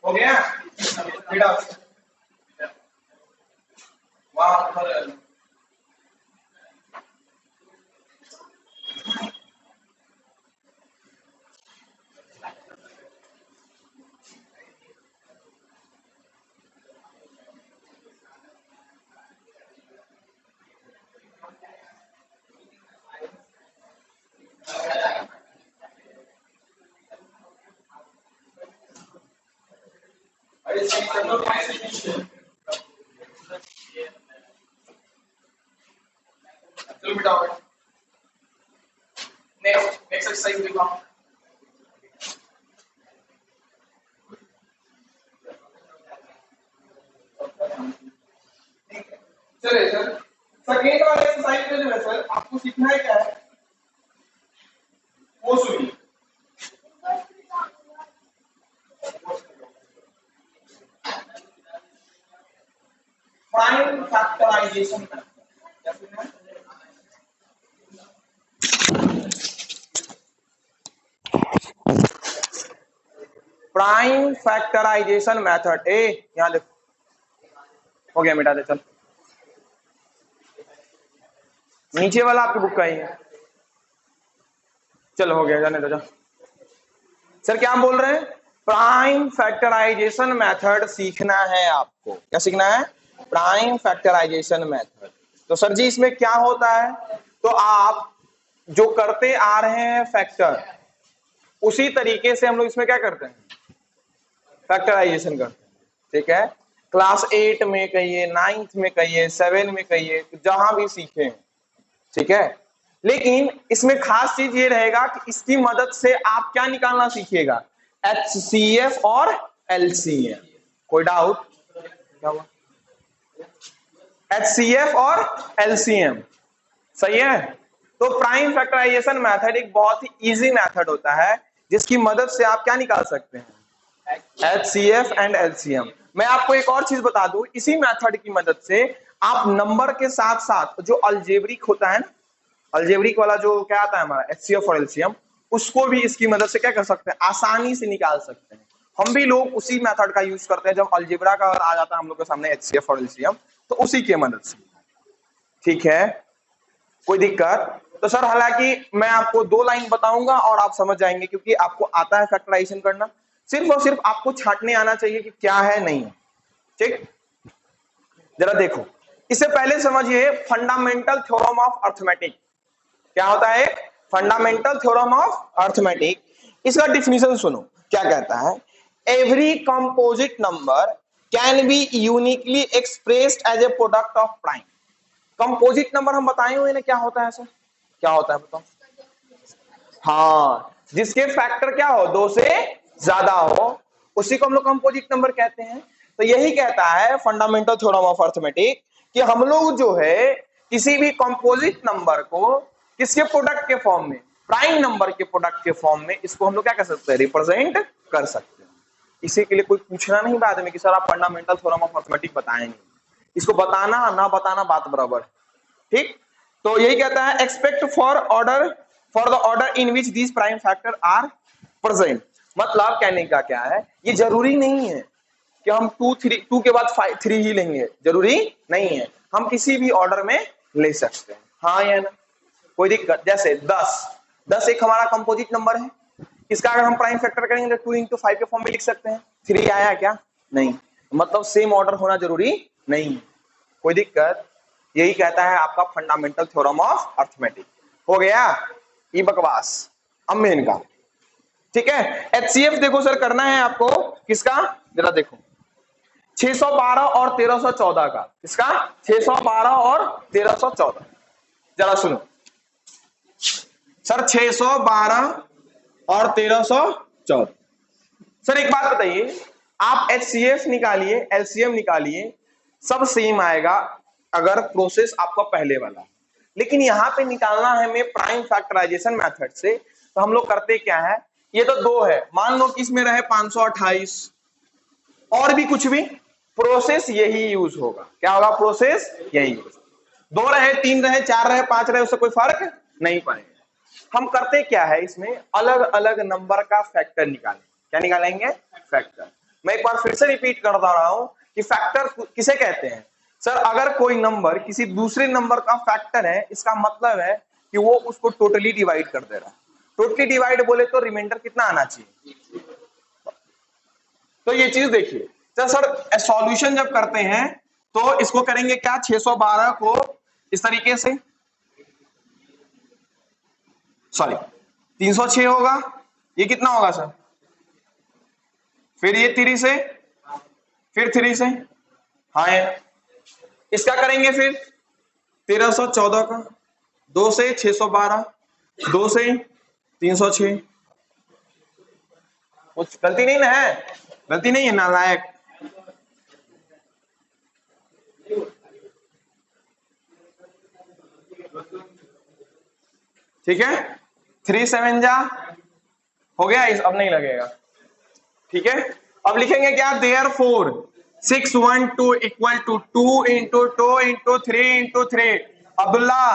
हो गया? वहां पर चलो बिठाओ। नेक्स्ट एक्सरसाइज दिखाओ। चलिए सर, सेकेंड वाला एक्सरसाइज में जो है सर आपको सीखना है क्या है? वो सुनिए। प्राइम फैक्टराइजेशन का क्या सुनना है? Prime factorization method. ए यहां देखो, हो गया, मिटा दे चल। नीचे वाला आपकी बुक का ही है। चलो हो गया, जाने दो जा। सर क्या बोल रहे हैं? प्राइम फैक्टराइजेशन मेथड सीखना है आपको। क्या सीखना है? Prime factorization method. तो सर जी इसमें क्या होता है? तो आप जो करते आ रहे हैं फैक्टर, उसी तरीके से हम लोग इसमें क्या करते हैं? फैक्टराइजेशन करते हैं। ठीक है, क्लास 8 में कहिए, 9th में कहिए, 7 में कहिए, जहां भी सीखे। ठीक है, लेकिन इसमें खास चीज ये रहेगा कि इसकी मदद से आप क्या निकालना सीखिएगा? HCF और LCM। कोई डाउट? क्या हुआ? HCF और LCM सही है। तो प्राइम फैक्टराइजेशन मेथड एक बहुत ही इजी मेथड होता है जिसकी मदद से आप क्या निकाल सकते हैं? HCF and LCM। मैं आपको एक और चीज बता दूं, इसी मेथड की मदद से आप नंबर के साथ साथ जो अलजेब्रिक होता है ना, अलजेब्रिक वाला जो क्या आता है हमारा HCF और LCM, उसको भी इसकी मदद से क्या कर सकते हैं? आसानी से निकाल सकते हैं। हम भी लोग उसी मेथड का यूज करते हैं जब अलजेब्रा का आ जाता है हम लोग के सामने HCF और LCM, तो उसी के मदद से। ठीक है, कोई दिक्कत? तो सर हालांकि मैं आपको 2 लाइन बताऊंगा और आप समझ जाएंगे, क्योंकि आपको आता है फैक्टराइजेशन करना, सिर्फ और सिर्फ आपको छांटने आना चाहिए कि क्या है नहीं है। ठीक, जरा देखो, इससे पहले समझिए फंडामेंटल थ्योरम ऑफ अर्थमेटिक। क्या होता है? Fundamental theorem of arithmetic. इसका डिफिनीशन सुनो, क्या कहता है? Every composite number can be uniquely expressed as a product of prime. Composite number हम बताए हुए ना, क्या होता है सर? क्या होता है बताओ? हाँ, जिसके फैक्टर क्या हो, 2 से ज्यादा हो, उसी को हम लोग कंपोजिट नंबर कहते हैं। तो यही कहता है फंडामेंटल थ्योरम ऑफ अर्थमेटिक कि हम लोग जो है किसी भी कंपोजिट नंबर को किसके प्रोडक्ट के फॉर्म में, प्राइम नंबर के प्रोडक्ट के फॉर्म में, इसको हम लोग क्या कर सकते हैं, रिप्रेजेंट कर सकते हैं। इसी के लिए कोई पूछना नहीं बाद में कि सर आप फंडामेंटल थ्योरम ऑफ अर्थमेटिक बताएंगे, इसको बताना ना बताना बात बराबर है, ठीक। तो यही कहता है expect for the order in which these prime factor are present. मतलब कहने का क्या है, ये जरूरी नहीं है कि हम 2 के बाद 3 ही लेंगे, जरूरी नहीं है, हम किसी भी ऑर्डर में ले सकते हैं, हाँ या ना, कोई दिक्कत। जैसे 10 एक हमारा कंपोजिट नंबर है, इसका अगर हम प्राइम फैक्टर करेंगे तो 2 into 5 के फॉर्म में लिख सकते हैं। 3 आया क्या, नहीं, मतलब सेम ऑर्डर होना जरूरी नहीं है, कोई दिक्कत। यही कहता है आपका फंडामेंटल थ्योरम ऑफ अर्थमेटिक। हो गया ये बकवास, अब मेन का, ठीक है। एचसीएफ देखो सर करना है आपको किसका, जरा देखो 612 और 1314 का, किसका 612 और 1314, जरा सुनो सर 612 और 1314। सर एक बात बताइए, आप एचसीएफ निकालिए, एलसीएम निकालिए, सब सेम आएगा अगर प्रोसेस आपका पहले वाला, लेकिन यहां पे निकालना है हमें प्राइम फैक्टराइजेशन मेथड से। तो हम लोग करते क्या है, ये तो 2 है, मान लो कि इसमें रहे 528 और भी कुछ भी, प्रोसेस यही यूज होगा, क्या होगा, प्रोसेस यही यूज। 2 रहे, 3 रहे, 4 रहे, 5 रहे, उससे कोई फर्क नहीं पड़ेगा। हम करते क्या है, इसमें अलग अलग नंबर का फैक्टर निकालें, क्या निकालेंगे, फैक्टर। मैं एक बार फिर से रिपीट करता रहा हूं कि फैक्टर किसे कहते हैं। सर अगर कोई नंबर किसी दूसरे नंबर का फैक्टर है, इसका मतलब है कि वो उसको टोटली डिवाइड कर दे रहा है। टोटली डिवाइड बोले तो रिमाइंडर कितना आना चाहिए, तो ये चीज देखिए। तो सर सॉल्यूशन जब करते हैं तो इसको करेंगे क्या, 612 को इस तरीके से, सॉरी 306 होगा, ये कितना होगा सर, फिर ये 3 से, फिर 3 से, हाँ इसका करेंगे फिर 1314 का, 2 से 612, 2 से 306, कुछ गलती नहीं ना है, गलती नहीं है, नालायक। ठीक है, 3 7 जा हो गया, इस अब नहीं लगेगा, ठीक है। अब लिखेंगे क्या, therefore 612 equal to 2 into 2 into 3 into 3। Abdullah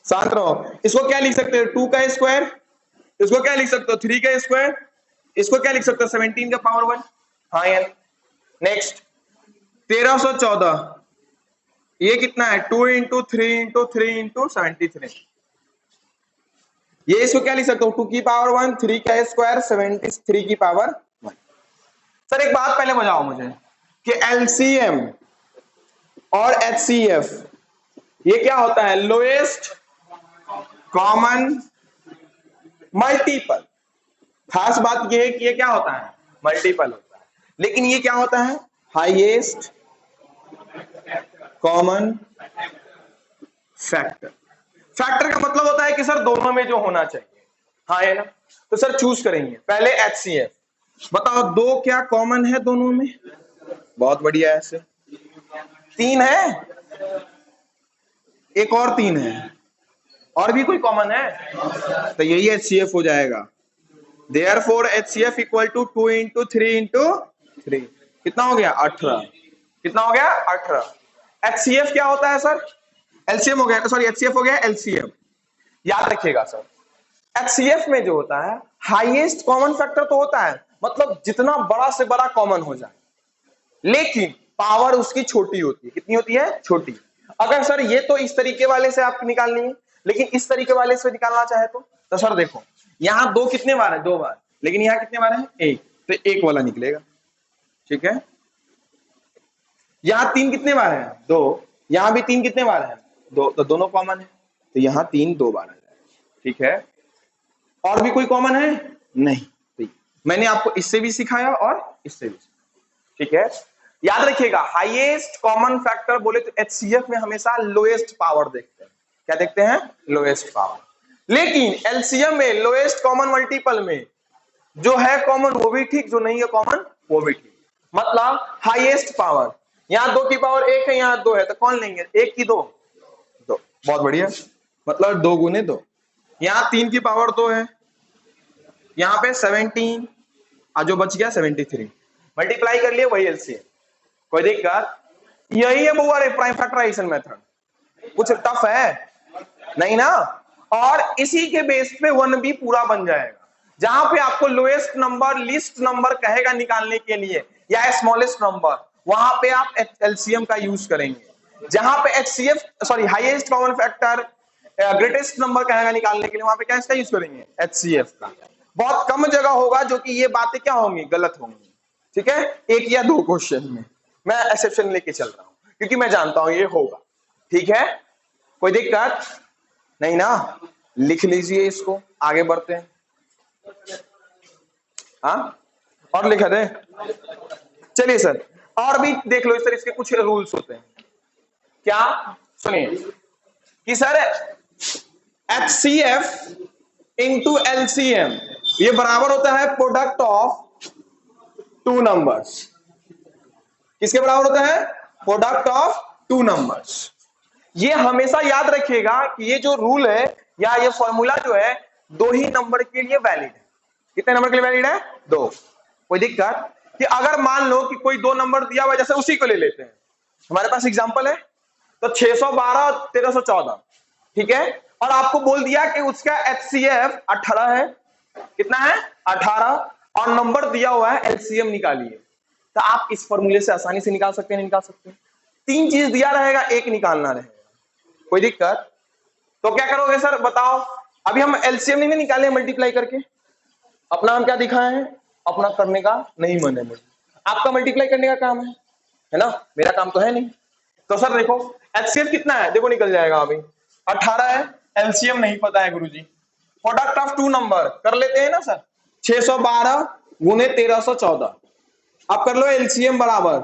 शांत रहो, इसको क्या लिख सकते हो, 2 का स्क्वायर, इसको क्या लिख सकते हो, 3 का स्क्वायर, इसको क्या लिख सकते हो, 17 का पावर 1, हाँ यार। नेक्स्ट 1314, ये कितना है, 2 इंटू 3 इंटू 3 इंटू 73, ये इसको क्या लिख सकते हो, 2 की पावर 1, 3 का स्क्वायर, 73 की पावर 1। सर एक बात पहले बताओ मुझे कि एलसीएम और एचसीएफ ये क्या होता है, लोएस्ट कॉमन मल्टीपल। खास बात ये है कि ये क्या होता है, मल्टीपल होता है, लेकिन ये क्या होता है, हाईएस्ट कॉमन फैक्टर। फैक्टर का मतलब होता है कि सर दोनों में जो होना चाहिए, हाँ है ना। तो सर चूज करेंगे पहले एचसीएफ, बताओ 2 क्या कॉमन है दोनों में, बहुत बढ़िया, ऐसे 3 है, एक और 3 है, और भी कोई कॉमन है, तो यही एचसीएफ हो जाएगा। Therefore HCF equal to 2 into 3 into 3, कितना हो गया, 18, कितना हो गया, 18। एचसीएफ क्या होता है सर, एलसीएम हो गया, सॉरी एचसीएफ हो गया एलसीएम। याद रखिएगा सर, एचसीएफ में जो होता है हाईएस्ट कॉमन फैक्टर तो होता है, मतलब जितना बड़ा से बड़ा कॉमन हो जाए, लेकिन पावर उसकी छोटी होती है, कितनी होती है, छोटी। अगर सर ये तो इस तरीके वाले से आप निकालनी है, लेकिन इस तरीके वाले से निकालना चाहे तो सर देखो यहां 2 कितने बार है, 2 बार, लेकिन यहां कितने बार है, 1, तो 1 वाला निकलेगा, ठीक है। यहां 3 कितने बार है, 2, यहां भी 3 कितने बार है, 2, तो दोनों कॉमन है, तो यहां 3 2 बार है, ठीक है। और भी कोई कॉमन है नहीं, तो मैंने आपको इससे भी सिखाया और इससे भी सिखाया, ठीक है। याद रखिएगा हाईएस्ट कॉमन फैक्टर बोले तो एचसीएफ में हमेशा लोएस्ट पावर देखते हैं, क्या देखते हैं, लोएस्ट पावर। लेकिन एलसीएम में लोएस्ट कॉमन मल्टीपल में जो है कॉमन वो भी ठीक, जो नहीं है कॉमन वो भी ठीक। मतलब हाईएस्ट पावर, यहाँ 2 की पावर 1 है, यहाँ 2 है, तो कौन लेंगे? 1 की 2, 2। बहुत बढ़िया, मतलब 2 गुने 2। यहाँ 3 की पावर 2 है, यहाँ पे 17 और जो बच गया 73, मल्टीप्लाई कर लिए, वही एलसीएम। कोई दिक्कत? यही है बुआ रे प्राइम फैक्टराइजेशन मेथड। कुछ टफ है नहीं ना? और इसी के बेस पे 1b पूरा बन जाएगा, जहां पे आपको लोएस्ट नंबर लीस्ट नंबर कहेगा निकालने के लिए या स्मॉलेस्ट नंबर, वहां पे आप एलसीएम का यूज करेंगे। जहां पे HCF sorry highest common factor greatest number कहेगा निकालने के लिए, वहां पे क्या इसका यूज करेंगे? एचसीएफ का। बहुत कम जगह होगा जो कि ये बातें क्या होंगी? गलत होंगी। ठीक है, 1 या 2 क्वेश्चन में मैं एक्सेप्शन लेके चल रहा हूं, क्योंकि मैं जानता हूं ये होगा। ठीक है, कोई दिक्कत नहीं ना? लिख लीजिए इसको, आगे बढ़ते हैं। हाँ, और लिखा दे। चलिए सर, और भी देख लो सर, इसके कुछ रूल्स होते हैं। क्या? सुनिए कि सर HCF इंटू LCM ये बराबर होता है प्रोडक्ट ऑफ 2 नंबर्स। किसके बराबर होता है? Product of 2 numbers. ये हमेशा याद रखिएगा कि ये जो रूल है या ये फॉर्मूला जो है 2 ही नंबर के लिए वैलिड है। कितने नंबर के लिए वैलिड है? 2। कोई दिक्कत? कि अगर मान लो कि कोई 2 नंबर दिया हुआ, जैसे उसी को ले लेते हैं, हमारे पास एग्जांपल है, तो 612 और 1314, ठीक है, और आपको बोल दिया कि उसका HCF 18 है। कितना है? 18, और नंबर दिया हुआ है LCM निकालिए। तो आप इस फॉर्मूले से आसानी से निकाल सकते हैं, निकाल सकते हैं। 3 चीज दिया रहेगा, एक निकालना रहेगा। कोई दिक्कत? तो क्या करोगे सर बताओ? अभी हम एलसीएम नहीं निकाले मल्टीप्लाई करके, अपना हम क्या दिखाए हैं? अपना करने का नहीं मन है मुझे, आपका मल्टीप्लाई करने का काम है ना? मेरा काम तो है नहीं। तो सर देखो एचसीएफ कितना है, देखो निकल जाएगा अभी 18 है, एलसीएम नहीं पता है गुरुजी। प्रोडक्ट ऑफ 2 नंबर कर लेते हैं ना सर, 612 गुने 1314। आप कर लो एलसीएम बराबर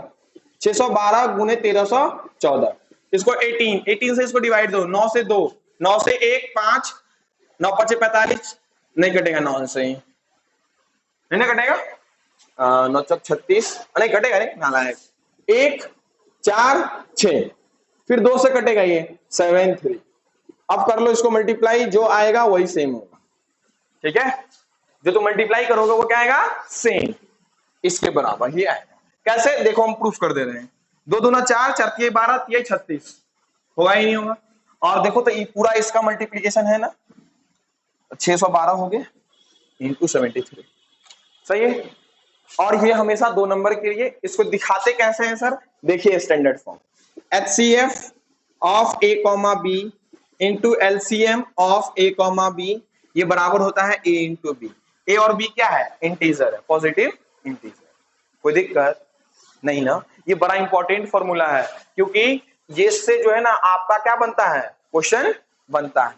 612 गुने 1314। इसको 18 से इसको डिवाइड दो, 9 से 2, 9 से 1 5, 9 5 45, नहीं कटेगा 9 से, नहीं ना कटेगा, 9 चौक 36, नहीं कटेगा, नहीं नालायक, 1 4 6, फिर 2 से कटेगा ये 7 3। अब कर लो इसको मल्टीप्लाई, जो आएगा वही सेम होगा। ठीक है, जो तुम मल्टीप्लाई करोगे वो क्या आएगा? सेम, इसके बराबर ही आएगा। कैसे? देखो हम प्रूफ कर दे रहे हैं। 2 दूना 4, 4 तिया 12, तिया 36, होगा ही नहीं होगा। और देखो तो ये पूरा इसका मल्टीप्लीकेशन है ना, 612 हो गया इंटू 73, सही है। और ये हमेशा 2 नंबर के लिए। इसको दिखाते कैसे हैं सर? देखिए standard form, HCF of A, B into LCM of A, B, ये बराबर होता है A इंटू B। A और B क्या है? इंटीजर है, पॉजिटिव इंटीजर। कोई दिक्कत नहीं ना? ये बड़ा इंपॉर्टेंट फॉर्मूला है, क्योंकि ये से जो है ना आपका क्या बनता है? क्वेश्चन बनता है।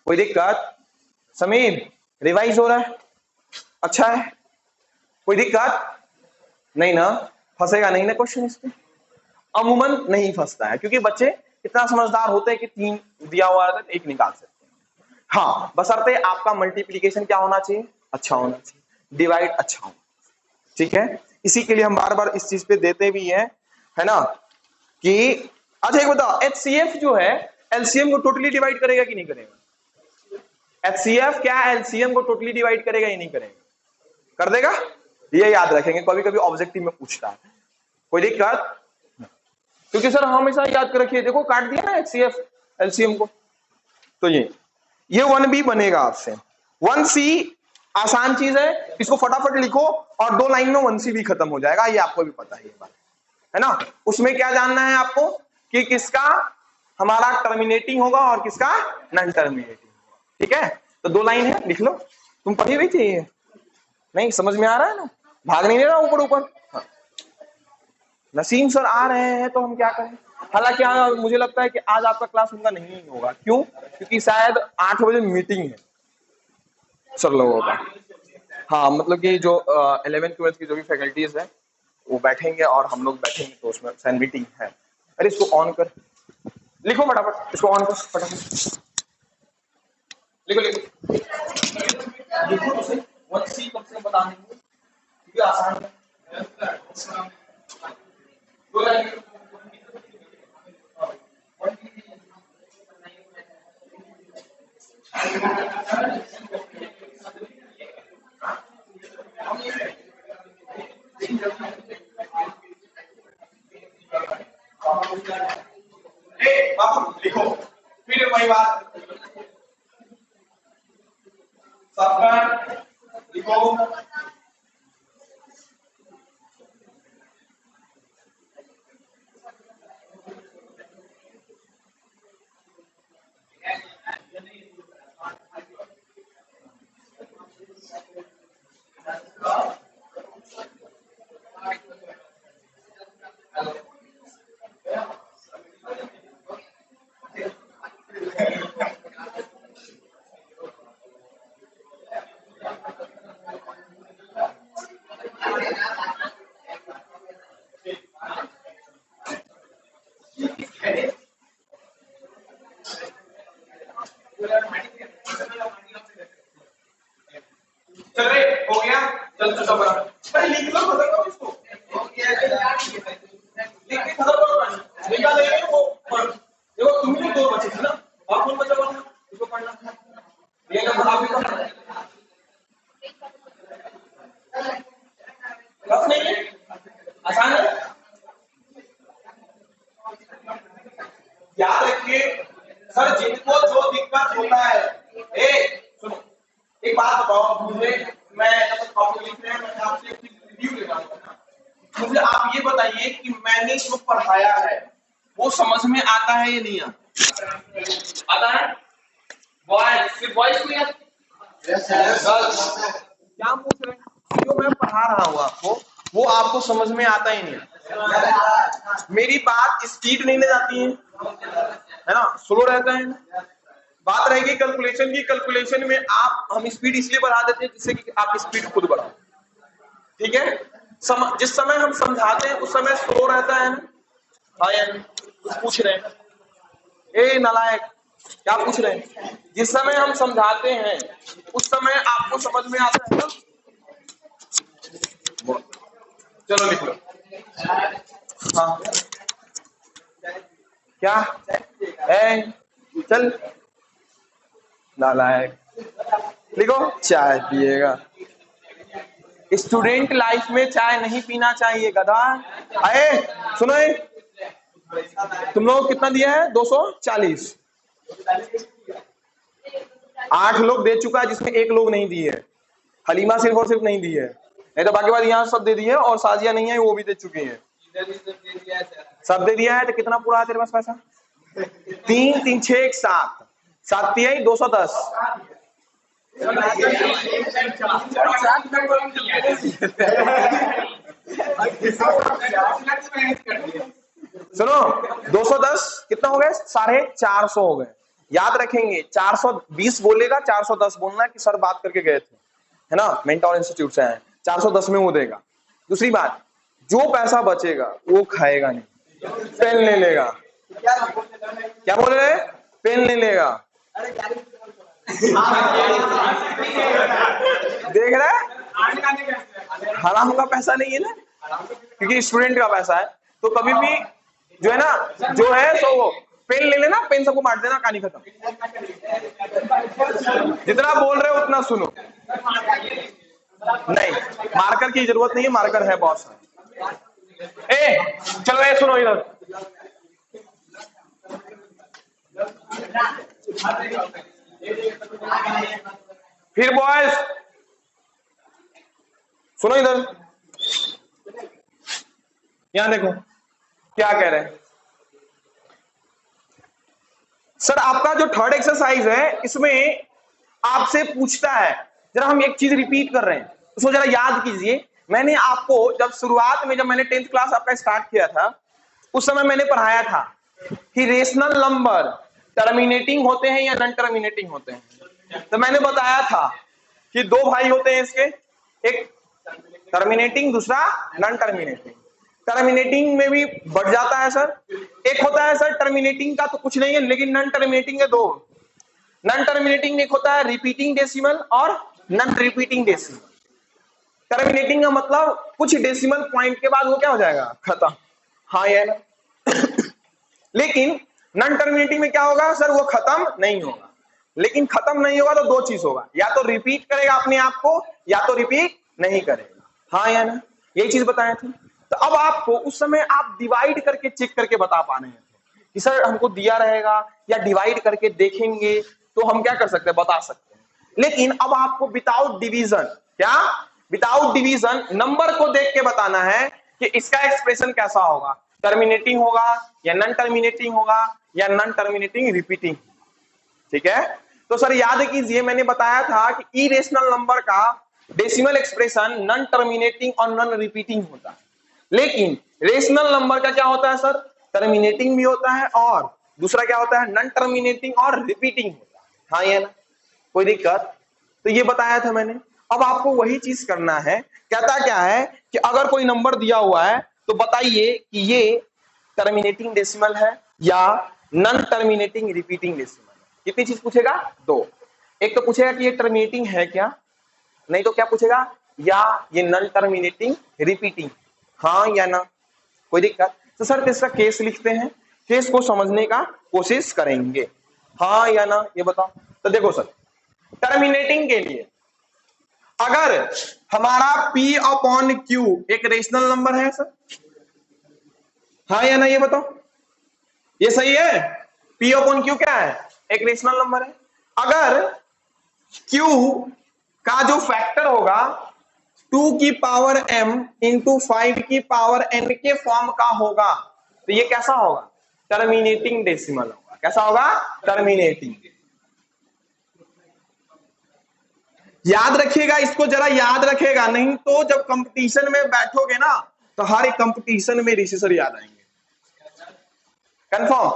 कोई दिक्कत? समीर रिवाइज हो रहा है? अच्छा है, कोई दिक्कत नहीं ना? फंसेगा नहीं ना क्वेश्चन इसमें? अमूमन नहीं फंसता है, क्योंकि बच्चे इतना समझदार होते हैं कि 3 दिया हुआ है तो 1 निकाल सकते हैं। हाँ, बशर्ते आपका मल्टीप्लीकेशन क्या होना चाहिए? अच्छा होना चाहिए, डिवाइड अच्छा होना। ठीक है, इसी के लिए हम बार बार इस चीज पे देते भी हैं, है ना? कि अच्छा एक बताओ, HCF जो है LCM को टोटली डिवाइड करेगा कि नहीं करेगा? HCF क्या LCM को टोटली डिवाइड करेगा या नहीं करेगा? कर देगा, ये याद रखेंगे, कभी कभी ऑब्जेक्टिव में पूछता है। कोई दिक्कत? क्योंकि सर हमेशा याद कर रखिए, देखो काट दिया ना HCF LCM को, तो ये 1B बनेगा आपसे। 1C आसान चीज है, इसको फटाफट लिखो और 2 लाइन में 1C भी खत्म हो जाएगा, ये आपको भी पता है ये बात, है ना? उसमें क्या जानना है आपको कि किसका हमारा टर्मिनेटिंग होगा और किसका नॉन टर्मिनेटिंग होगा। ठीक है, तो 2 लाइन है, लिख लो। तुम पढ़ी हुई थी ये? नहीं समझ में आ रहा है ना? भाग नहीं रहा ऊपर ऊपर? हाँ। नसीम सर आ रहे हैं तो हम क्या करें? हालांकि मुझे लगता है कि आज आपका क्लास उनका नहीं होगा। क्यों? क्योंकि शायद 8 बजे मीटिंग है सर लोगों का। हाँ, मतलब कि जो 11th 12th की जो भी फैकल्टीज है वो बैठेंगे और हम लोग बैठेंगे, तो उसमें शायद मीटिंग है। अरे इसको ऑन कर, लिखो फटाफट, इसको ऑन कर फटाफट, लिखो लिखो। 1C कब से बता देंगे क्योंकि आसान है। लिखो फिर वही बात सबका लिखो चले हो गया चल चलो बड़ा अरे लिख लो खत्म करो इसको हो गया लिख के खत्म करो निकाल लेंगे वो पढ़ देखो तुम ही दो बचे थे ना और कौन बचा हुआ था इसको पढ़ना ये ना आप ही पढ़ना बस नहीं है आसान है याद रखिए सर जिनको जो दिक्कत होता है ए सुनो एक बात बताओ मुझे मैं जब टॉपिक लिख रहे हैं मैं आपसे एक रिव्यू ले रहा हूं मुझे आप ये बताइए कि मैंने जो पढ़ाया है वो समझ में आता है या नहीं आता है बॉयज सिर्फ बॉयज को याद क्या पूछ रहे हैं जो मैं पढ़ा रहा हूं आपको वो आपको समझ में आता ही नहीं मेरी बात स्पीड नहीं ले जाती है ना स्लो रहता है बात रहेगी कैलकुलेशन की कैलकुलेशन में आप हम स्पीड इसलिए बढ़ा देते हैं जिससे कि आप स्पीड खुद बढ़ाओ ठीक है जिस समय हम समझाते हैं उस समय स्लो रहता है ना कुछ पूछ रहे हैं ए नालायक क्या पूछ रहे हैं जिस समय हम समझाते हैं उस समय आपको समझ में आता है ना चलो लिख लो हाँ क्या चल नालायक लिखो चाय पिएगा स्टूडेंट लाइफ में चाय नहीं पीना चाहिए गधा अरे सुनो तुम लोग कितना दिया है 240 8 लोग दे चुका है जिसमें 1 लोग नहीं दिए है हलीमा सिर्फ और सिर्फ नहीं दी है नहीं तो बाकी बात यहाँ सब दे दिए और साजिया नहीं है वो भी दे चुकी है सब दे दिया है तो कितना पूरा है तेरे पास पैसा 3 3 6 1 7 7 तिहाई 210 सुनो 210 कितना हो गए 450 हो गए याद रखेंगे 420 बोलेगा 410 बोलना कि सर बात करके गए थे है ना मेंटोर इंस्टीट्यूट से आए 410 में वो देगा दूसरी बात जो पैसा बचेगा वो खाएगा नहीं पेन ले लेगा क्या बोल रहे पेन ले लेगा देख रहे हराम का पैसा नहीं है ना क्योंकि स्टूडेंट का पैसा है तो कभी भी जो है ना जो है तो वो पेन ले लेना पेन सबको बांट देना कहानी खत्म जितना बोल रहे हो उतना सुनो नहीं मार्कर की जरूरत नहीं है मार्कर है बॉस ए चलो ये सुनो इधर फिर बॉयज सुनो इधर यहां देखो क्या कह रहे हैं सर आपका जो थर्ड एक्सरसाइज है इसमें आपसे पूछता है जरा हम एक चीज रिपीट कर रहे हैं उसको जरा याद कीजिए मैंने आपको जब शुरुआत में जब मैंने 10th क्लास आपका स्टार्ट किया था उस समय मैंने पढ़ाया था कि रेशनल नंबर टर्मिनेटिंग होते हैं या नॉन टर्मिनेटिंग होते हैं तो मैंने बताया था कि 2 भाई होते हैं इसके एक टर्मिनेटिंग दूसरा नॉन टर्मिनेटिंग टर्मिनेटिंग में भी बढ़ जाता है सर एक होता है सर टर्मिनेटिंग का तो कुछ नहीं है लेकिन नॉन टर्मिनेटिंग है 2 नॉन टर्मिनेटिंग एक होता है रिपीटिंग डेसिमल और नॉन रिपीटिंग डेसिमल। टर्मिनेटिंग का मतलब कुछ डेसिमल पॉइंट के बाद वो क्या हो जाएगा, खत्म। हाँ या ना। लेकिन नॉन टर्मिनेटिंग में क्या होगा सर, वो खत्म नहीं होगा। लेकिन खत्म नहीं होगा तो दो चीज होगा, या तो रिपीट करेगा अपने आप को, या तो रिपीट नहीं करेगा। हाँ या ना, यही चीज बताए थे। तो अब आपको उस समय आप डिवाइड करके चेक करके बता पा रहे हैं कि सर हमको दिया रहेगा या डिवाइड करके देखेंगे तो हम क्या कर सकते हैं, बता सकते हैं। लेकिन अब आपको विदाउट डिवीजन, क्या विदाउट डिवीजन नंबर को देख के बताना है कि इसका एक्सप्रेशन कैसा होगा, टर्मिनेटिंग होगा या नॉन टर्मिनेटिंग होगा या नॉन टर्मिनेटिंग रिपीटिंग। ठीक है, तो सर याद कीजिए मैंने बताया था कि इरेशनल नंबर का डेसिमल एक्सप्रेशन नॉन टर्मिनेटिंग और नॉन रिपीटिंग होता है। लेकिन रेशनल नंबर का क्या होता है सर, टर्मिनेटिंग भी होता है और दूसरा क्या होता है, नॉन टर्मिनेटिंग और रिपीटिंग होता है। हाँ ये ना, कोई दिक्कत? तो ये बताया था मैंने। अब आपको वही चीज करना है। कहता क्या है कि अगर कोई नंबर दिया हुआ है तो बताइए कि ये टर्मिनेटिंग डेसिमल है या नॉन टर्मिनेटिंग रिपीटिंग डेसिमल है। कितनी चीज पूछेगा, दो। एक तो पूछेगा कि ये टर्मिनेटिंग है क्या, नहीं तो क्या पूछेगा, या ये नॉन टर्मिनेटिंग रिपीटिंग, हाँ या ना। कोई दिक्कत? तो सर इसका केस लिखते हैं, केस को समझने का कोशिश करेंगे। हाँ या ना ये बताओ। तो देखो सर, टर्मिनेटिंग के लिए अगर हमारा P अपॉन Q एक रेशनल नंबर है सर, हाँ या ना ये बताओ, ये सही है? P अपॉन Q क्या है, एक रेशनल नंबर है। अगर Q का जो फैक्टर होगा 2 की पावर m इंटू 5 की पावर n के फॉर्म का होगा तो ये कैसा होगा, टर्मिनेटिंग डेसिमल होगा। कैसा होगा, टर्मिनेटिंग। याद रखिएगा, इसको जरा याद रखेगा, नहीं तो जब कंपटीशन में बैठोगे ना तो हर एक कंपटीशन में रिसेसर याद आएंगे। कंफर्म?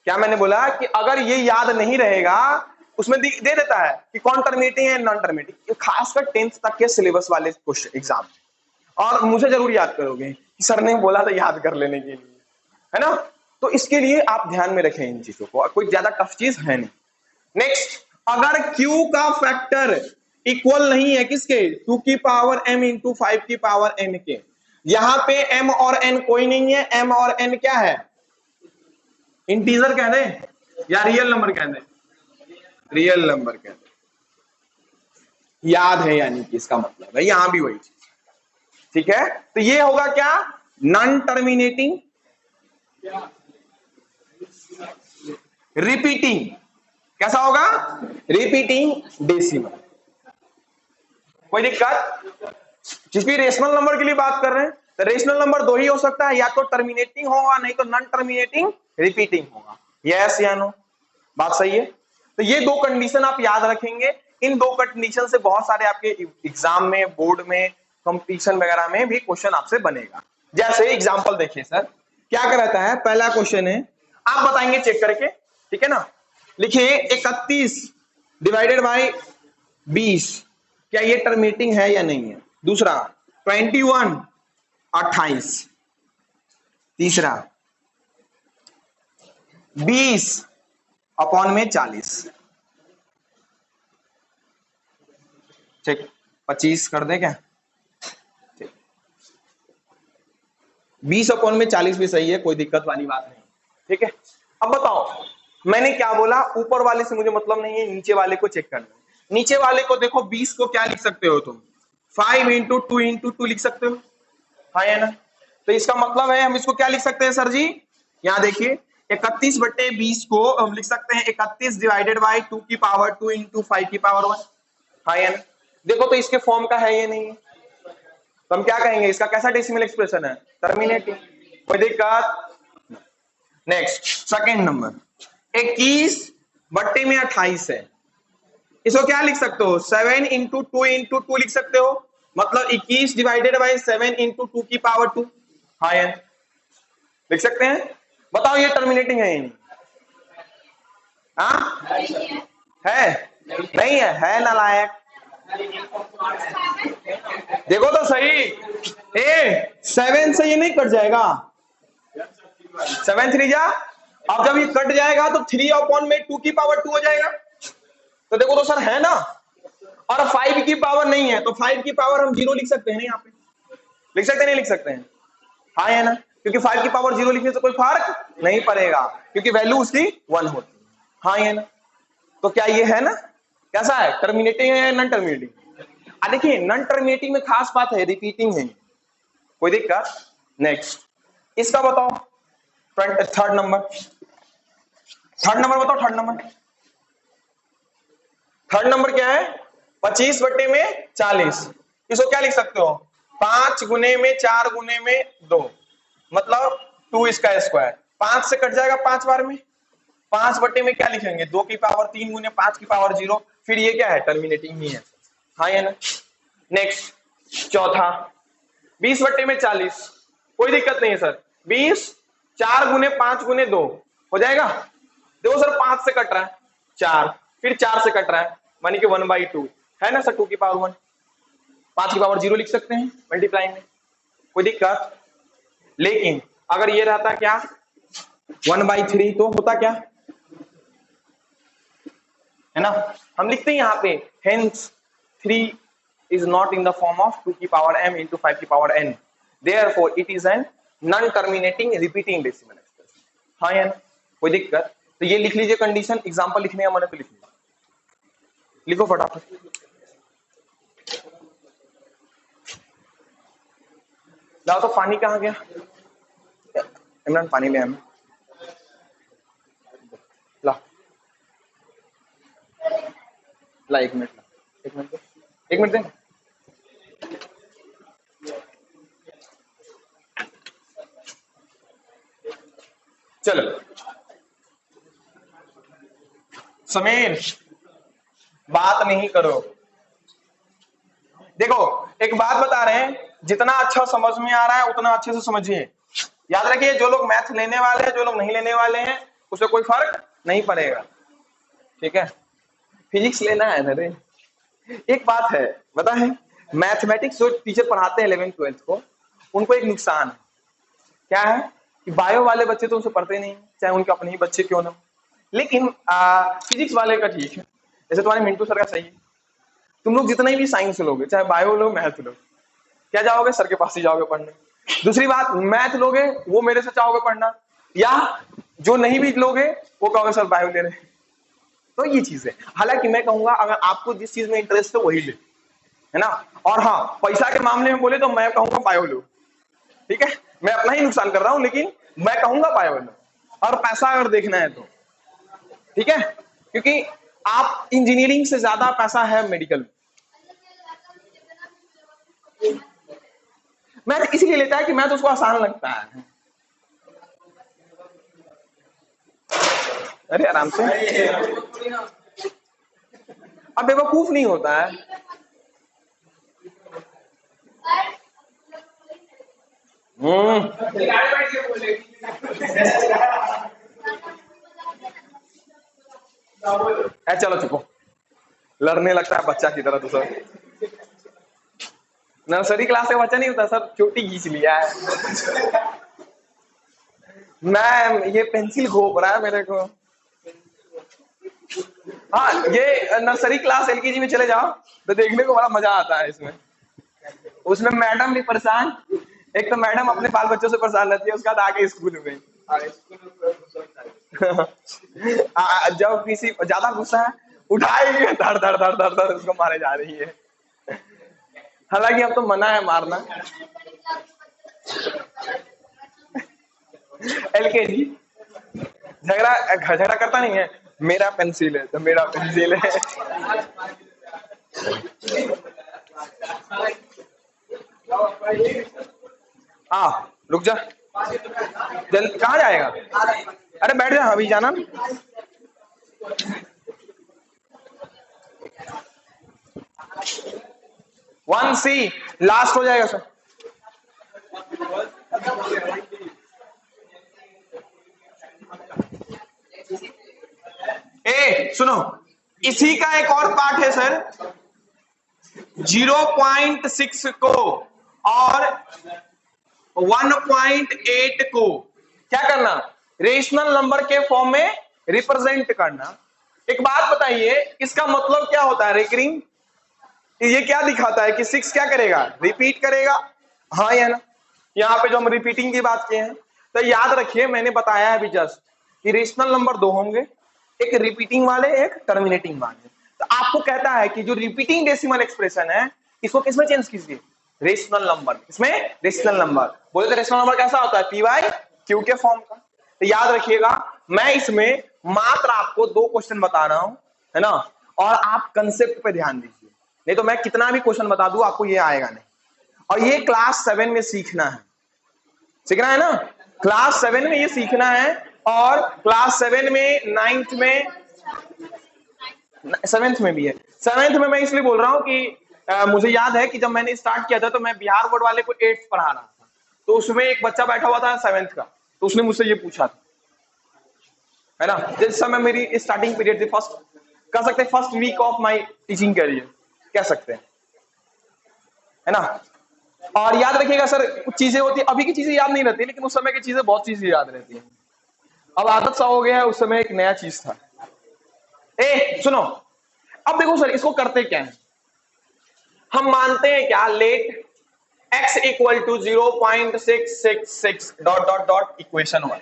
क्या मैंने बोला कि अगर ये याद नहीं रहेगा, उसमें दे देता है कि कौन टर्मिनेटिंग है नॉन टर्मिनेटिंग, खासकर 10th तक के सिलेबस वाले क्वेश्चन एग्जाम। और मुझे जरूर याद करोगे कि सर ने बोला था याद कर लेने के लिए, है ना। तो इसके लिए आप ध्यान में रखें इन चीजों को, कोई ज्यादा टफ चीज है नहीं। नेक्स्ट, अगर Q का फैक्टर इक्वल नहीं है किसके, 2 की पावर m इंटू 5 की पावर n के, यहां पे m और n कोई नहीं है, m और n क्या है, इंटीजर कह दे या रियल नंबर कह दे, रियल नंबर कह दे। याद है यानी कि इसका मतलब है यहां भी वही चीज। ठीक है, तो ये होगा क्या, नॉन टर्मिनेटिंग रिपीटिंग। कैसा होगा, रिपीटिंग डेसिमल। कोई दिक्कत? जिस भी रेशनल नंबर के लिए बात कर रहे हैं तो रेशनल नंबर दो ही हो सकता है, या तो टर्मिनेटिंग होगा नहीं तो नॉन टर्मिनेटिंग रिपीटिंग होगा। यस या नो, बात सही है? तो ये दो कंडीशन आप याद रखेंगे। इन दो कंडीशन से बहुत सारे आपके एग्जाम में, बोर्ड में, कंपटीशन वगैरह में भी क्वेश्चन आपसे बनेगा। जैसे एग्जांपल देखिए सर, क्या कहता है, पहला क्वेश्चन है, आप बताएंगे चेक करके, ठीक है ना। लिखिए 31 डिवाइडेड बाई 20, क्या ये टर्मिनेटिंग है या नहीं है। दूसरा 21 28, तीसरा 20 अपॉन में 40, ठीक 25 कर दे क्या, 20 अपॉन में 40 भी सही है, कोई दिक्कत वाली बात नहीं। ठीक है, अब बताओ मैंने क्या बोला, ऊपर वाले से मुझे मतलब नहीं है, नीचे वाले को चेक करना है। नीचे वाले को देखो, 20 को क्या लिख सकते हो तुम, 5 इंटू 2 इंटू 2 लिख सकते हो, हाँ या ना। तो इसका मतलब है हम इसको क्या लिख सकते हैं सर जी, यहाँ देखिए 31 बटे 20 को हम लिख सकते हैं 31 डिवाइडेड बाई 2 की पावर 2 इंटू 5 की पावर 1, हाँ या ना। देखो तो इसके फॉर्म का है ये नहीं है, तो हम क्या कहेंगे, इसका कैसा डेसिमल एक्सप्रेशन है, टर्मिनेटिंग। कोई दिक्कत? नेक्स्ट सेकंड नंबर, 21 बट्टे में 28 है, इसको क्या लिख सकते हो, 7 इंटू 2 इंटू 2 लिख सकते हो, मतलब 21 डिवाइडेड बाई 7 इंटू 2 की पावर 2, हाँ या लिख सकते हैं। बताओ ये टर्मिनेटिंग है नहीं, हाँ है नहीं है नालायक। देखो तो सही, 7 से ये नहीं कट जाएगा, 7 3 जा, अब जब ये कट जाएगा तो 3 अपॉन में 2 की पावर 2 हो जाएगा। तो देखो तो सर है ना, और 5 की पावर नहीं है, तो 5 की पावर हम 0 लिख सकते हैं ना, यहाँ पे लिख सकते हैं, नहीं लिख सकते हैं? हाँ है ना, क्योंकि 5 की पावर 0 लिखने से कोई फर्क नहीं पड़ेगा, क्योंकि वैल्यू उसकी 1 होती है। हाँ है ना, तो क्या ये है ना, कैसा है, टर्मिनेटिंग है या नॉन टर्मिनेटिंग? देखिए नॉन टर्मिनेटिंग में खास बात है रिपीटिंग है, कोई दिक्कत? नेक्स्ट इसका बताओ, थर्ड नंबर बताओ, थर्ड नंबर क्या है? 25 बटे में 40। इसको क्या लिख सकते हो? 5 गुने में 4 गुने में 2, मतलब 2 इसका स्क्वायर। 5 से कट जाएगा 5 बार में, 5 बटे में क्या लिखेंगे? 2 की पावर 3 गुने 5 की पावर 0। फिर ये क्या है? टर्मिनेटिंग ही है। हाँ है ना। नेक्स्ट चौथा, 20 बटे में 40, कोई दिक्कत नहीं है सर। 20 4 गुने 5 गुने 2 हो जाएगा। देखो सर 5 से कट रहा है 4, फिर 4 से कट रहा है, मानी कि 1/2 है ना सर, 2 की पावर 1। 5 की पावर 0 लिख सकते हैं मल्टीप्लाई में, कोई दिक्कत? लेकिन अगर ये रहता क्या 1/3 तो होता क्या है ना, हम लिखते हैं यहाँ पे hence 3 is not in the form of 2 की पावर m into 5 की power n, therefore it is an non terminating repeating decimal expression। हाँ या ना, कोई दिक्कत? तो ये लिख लीजिए कंडीशन, एग्जांपल लिखने का मन है तो लिख लीजिए, लिखो फटाफट। लाओ तो पानी कहाँ गया इमरान, पानी ले आना, ला ला, 1 मिनट ला, 1 मिनट, 1 मिनट दे। चलो समीर बात नहीं करो, देखो एक बात बता रहे हैं, जितना अच्छा समझ में आ रहा है उतना अच्छे से समझिए। याद रखिए जो लोग मैथ लेने वाले हैं, जो लोग नहीं लेने वाले हैं, उससे कोई फर्क नहीं पड़ेगा, ठीक है? फिजिक्स लेना है ना रे। एक बात है पता है, मैथमेटिक्स जो टीचर पढ़ाते हैं 11th 12th को, उनको एक नुकसान है, क्या है कि बायो वाले बच्चे तो उनसे पढ़ते नहीं, चाहे उनके अपने ही बच्चे क्यों ना, लेकिन फिजिक्स वाले का ठीक है। जैसे तुम्हारे मिंटू सर का सही है, तुम लोग जितने भी साइंस लोगे, चाहे बायो लो मैथ लो, क्या जाओगे? सर के पास ही जाओगे पढ़ने। दूसरी बात, मैथ लोगे वो मेरे से चाहोगे पढ़ना, या जो नहीं भी लोगे वो कहोगे सर बायो ले रहे। तो ये चीज है। हालांकि मैं कहूंगा अगर आपको जिस चीज में इंटरेस्ट है वही ले, है ना। और हाँ, पैसा के मामले में बोले तो मैं कहूंगा बायो लो, ठीक है? मैं अपना ही नुकसान कर रहा हूं, लेकिन मैं कहूंगा बायो लो, और पैसा अगर देखना है तो, ठीक है? क्योंकि आप इंजीनियरिंग से ज्यादा पैसा है मेडिकल में। मैथ इसीलिए लेता है कि मैथ उसको आसान लगता है। अरे आराम से, अब बेवकूफ नहीं होता है। चलो चुपो, लड़ने लगता है बच्चा की तरह। तो सर नर्सरी क्लास का बच्चा नहीं होता सर, चोटी खींच लिया है। मैं ये पेंसिल घोप रहा है मेरे को। हाँ, ये नर्सरी क्लास एलकेजी में चले जाओ तो देखने को बड़ा मजा आता है इसमें। उसमें मैडम भी परेशान, एक तो मैडम अपने बाल बच्चों से परेशान रहती है, उसके बाद आगे स्कूल में जब किसी ज्यादा गुस्सा है उठाएगी, धड़ धड़ धड़ धड़ धड़ उसको मारे जा रही है। हालांकि अब तो मना है मारना। एलकेजी झगड़ा करता नहीं है, मेरा पेंसिल है तो मेरा पेंसिल है। हाँ रुक जा, कहाँ जाएगा? अरे बैठ जा, अभी जाना ना। वन सी लास्ट हो जाएगा सर। सुनो, इसी का एक और पार्ट है सर, 0.6 को और 1.8 को क्या करना? रेशनल नंबर के फॉर्म में रिप्रेजेंट करना। एक बात बताइए, इसका मतलब क्या होता है? रिकरिंग ये क्या दिखाता है कि 6 क्या करेगा, रिपीट करेगा, हाँ या ना। यहाँ पे जो हम रिपीटिंग की बात किए हैं, तो याद रखिए मैंने बताया है अभी जस्ट कि रेशनल नंबर दो होंगे, एक रिपीटिंग वाले, एक टर्मिनेटिंग वाले। तो आपको कहता है कि जो रिपीटिंग डेसिमल एक्सप्रेशन है इसको किसमें चेंज कीजिए, रेशनल नंबर। इसमें रेशनल नंबर बोले तो रेशनल नंबर कैसा होता है, पी बाई क्यू के फॉर्म का। तो याद रखिएगा मैं इसमें मात्र आपको 2 क्वेश्चन बता रहा हूं, है ना, और आप कंसेप्ट पे ध्यान दीजिए, नहीं तो मैं कितना भी क्वेश्चन बता दूं आपको ये आएगा नहीं। और ये क्लास 7 में सीखना है ना, क्लास 7 में ये सीखना है। और क्लास 7 में, 9th में, 7th में भी है। 7th में मैं इसलिए बोल रहा हूं कि मुझे याद है कि जब मैंने स्टार्ट किया था तो मैं बिहार बोर्ड वाले को 8th पढ़ा रहा था, तो उसमें एक बच्चा बैठा हुआ था 7th का, तो उसने मुझसे ये पूछा था, है ना, जिस समय मेरी स्टार्टिंग पीरियड थी, फर्स्ट कह सकते हैं first week of my teaching career कह सकते हैं, है ना। और याद रखिएगा सर कुछ चीजें होती है, अभी की चीजें याद नहीं रहती, लेकिन उस समय की चीजें बहुत चीजें याद रहती हैं। अब आदत सा हो गया है, उस समय एक नया चीज था। सुनो, अब देखो सर इसको करते क्या है, हम मानते हैं क्या, let x equal to 0.666 dot dot dot equation 1।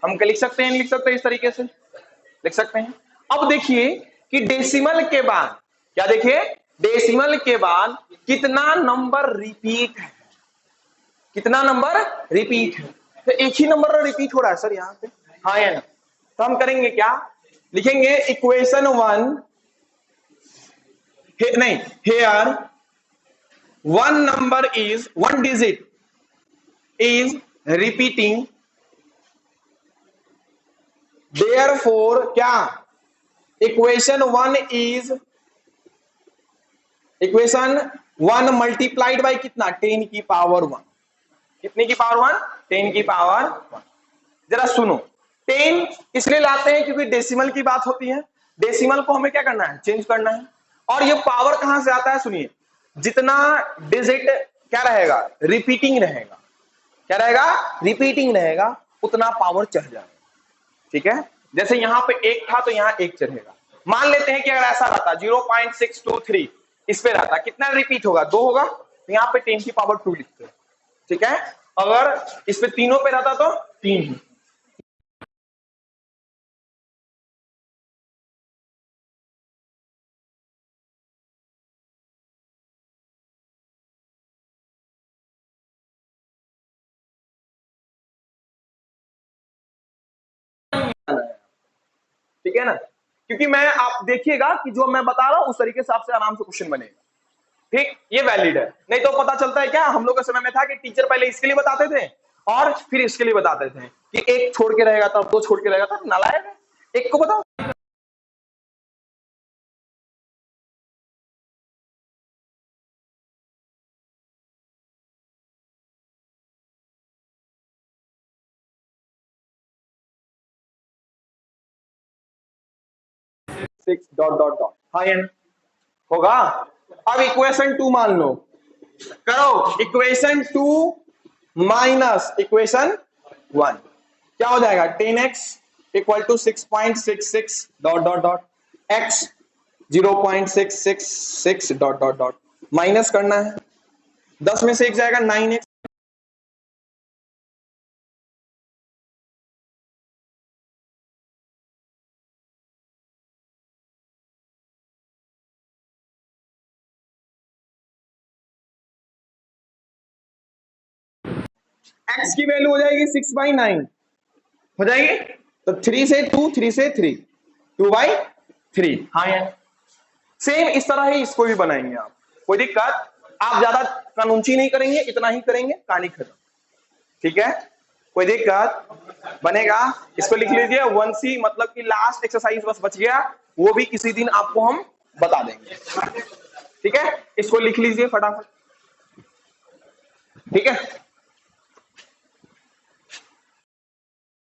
हम क्या लिख सकते हैं, लिख सकते हैं इस तरीके से लिख सकते हैं। अब देखिए कि डेसिमल के बाद, क्या देखिए, डेसिमल के बाद कितना नंबर रिपीट है, कितना नंबर रिपीट है। तो एक ही नंबर रिपीट हो रहा है सर यहां पे, हाँ या ना। तो हम करेंगे क्या, लिखेंगे इक्वेशन 1, नहीं, here one number is, one digit is repeating, therefore क्या, equation 1 is, equation 1 multiplied by कितना, 10 की पावर 1, कितने की पावर 1, 10 की पावर 1। जरा सुनो, 10 इसलिए लाते हैं क्योंकि डेसिमल की बात होती है, डेसिमल को हमें क्या करना है, चेंज करना है। और ये पावर कहां से आता है, सुनिए, जितना डिजिट क्या रहेगा, रिपीटिंग रहेगा, क्या रहेगा, रिपीटिंग रहेगा, उतना पावर चढ़ जाएगा, ठीक है। जैसे यहां पे 1 था तो यहां 1 चढ़ेगा। मान लेते हैं कि अगर ऐसा रहता 0.623 इस पे रहता, कितना रिपीट होगा, 2 होगा, तो यहां पे 10 की पावर 2 लिखते हैं, ठीक है। अगर इस पे तीनों पे रहता तो 3 ही। ठीक है ना, क्योंकि मैं, आप देखिएगा कि जो मैं बता रहा हूं उस तरीके से आपसे आराम से क्वेश्चन बनेगा, ठीक, ये वैलिड है। नहीं तो पता चलता है क्या, हम लोग के समय में था कि टीचर पहले इसके लिए बताते थे और फिर इसके लिए बताते थे कि 1 छोड़ के रहेगा तब 2 छोड़ के रहेगा तब, नालायक है, 1 को बताओ। सिक्स डॉट डॉट डॉट, हाँ ये होगा। अब इक्वेशन 2 मान लो, करो इक्वेशन 2 माइनस इक्वेशन 1, क्या हो जाएगा, 10x equal to 6.66 dot dot dot x 0.666 dot dot dot, minus करना है, 10 में से 1 जाएगा 9x, x की वैल्यू हो जाएगी 6/9 हो जाएगी, तो 3 से 2, 3 से 3, 2/3, हाँ यार। सेम इस तरह ही इसको भी बनाएंगे आप, कोई दिक्कत, आप ज्यादा कानूनची नहीं करेंगे, इतना ही करेंगे, कहानी खत्म, ठीक है, कोई दिक्कत, बनेगा। इसको लिख लीजिए 1C, मतलब कि लास्ट एक्सरसाइज बस बच गया, वो भी किसी दिन आपको हम बता देंगे, ठीक है। इसको लिख लीजिए फटाफट, ठीक है।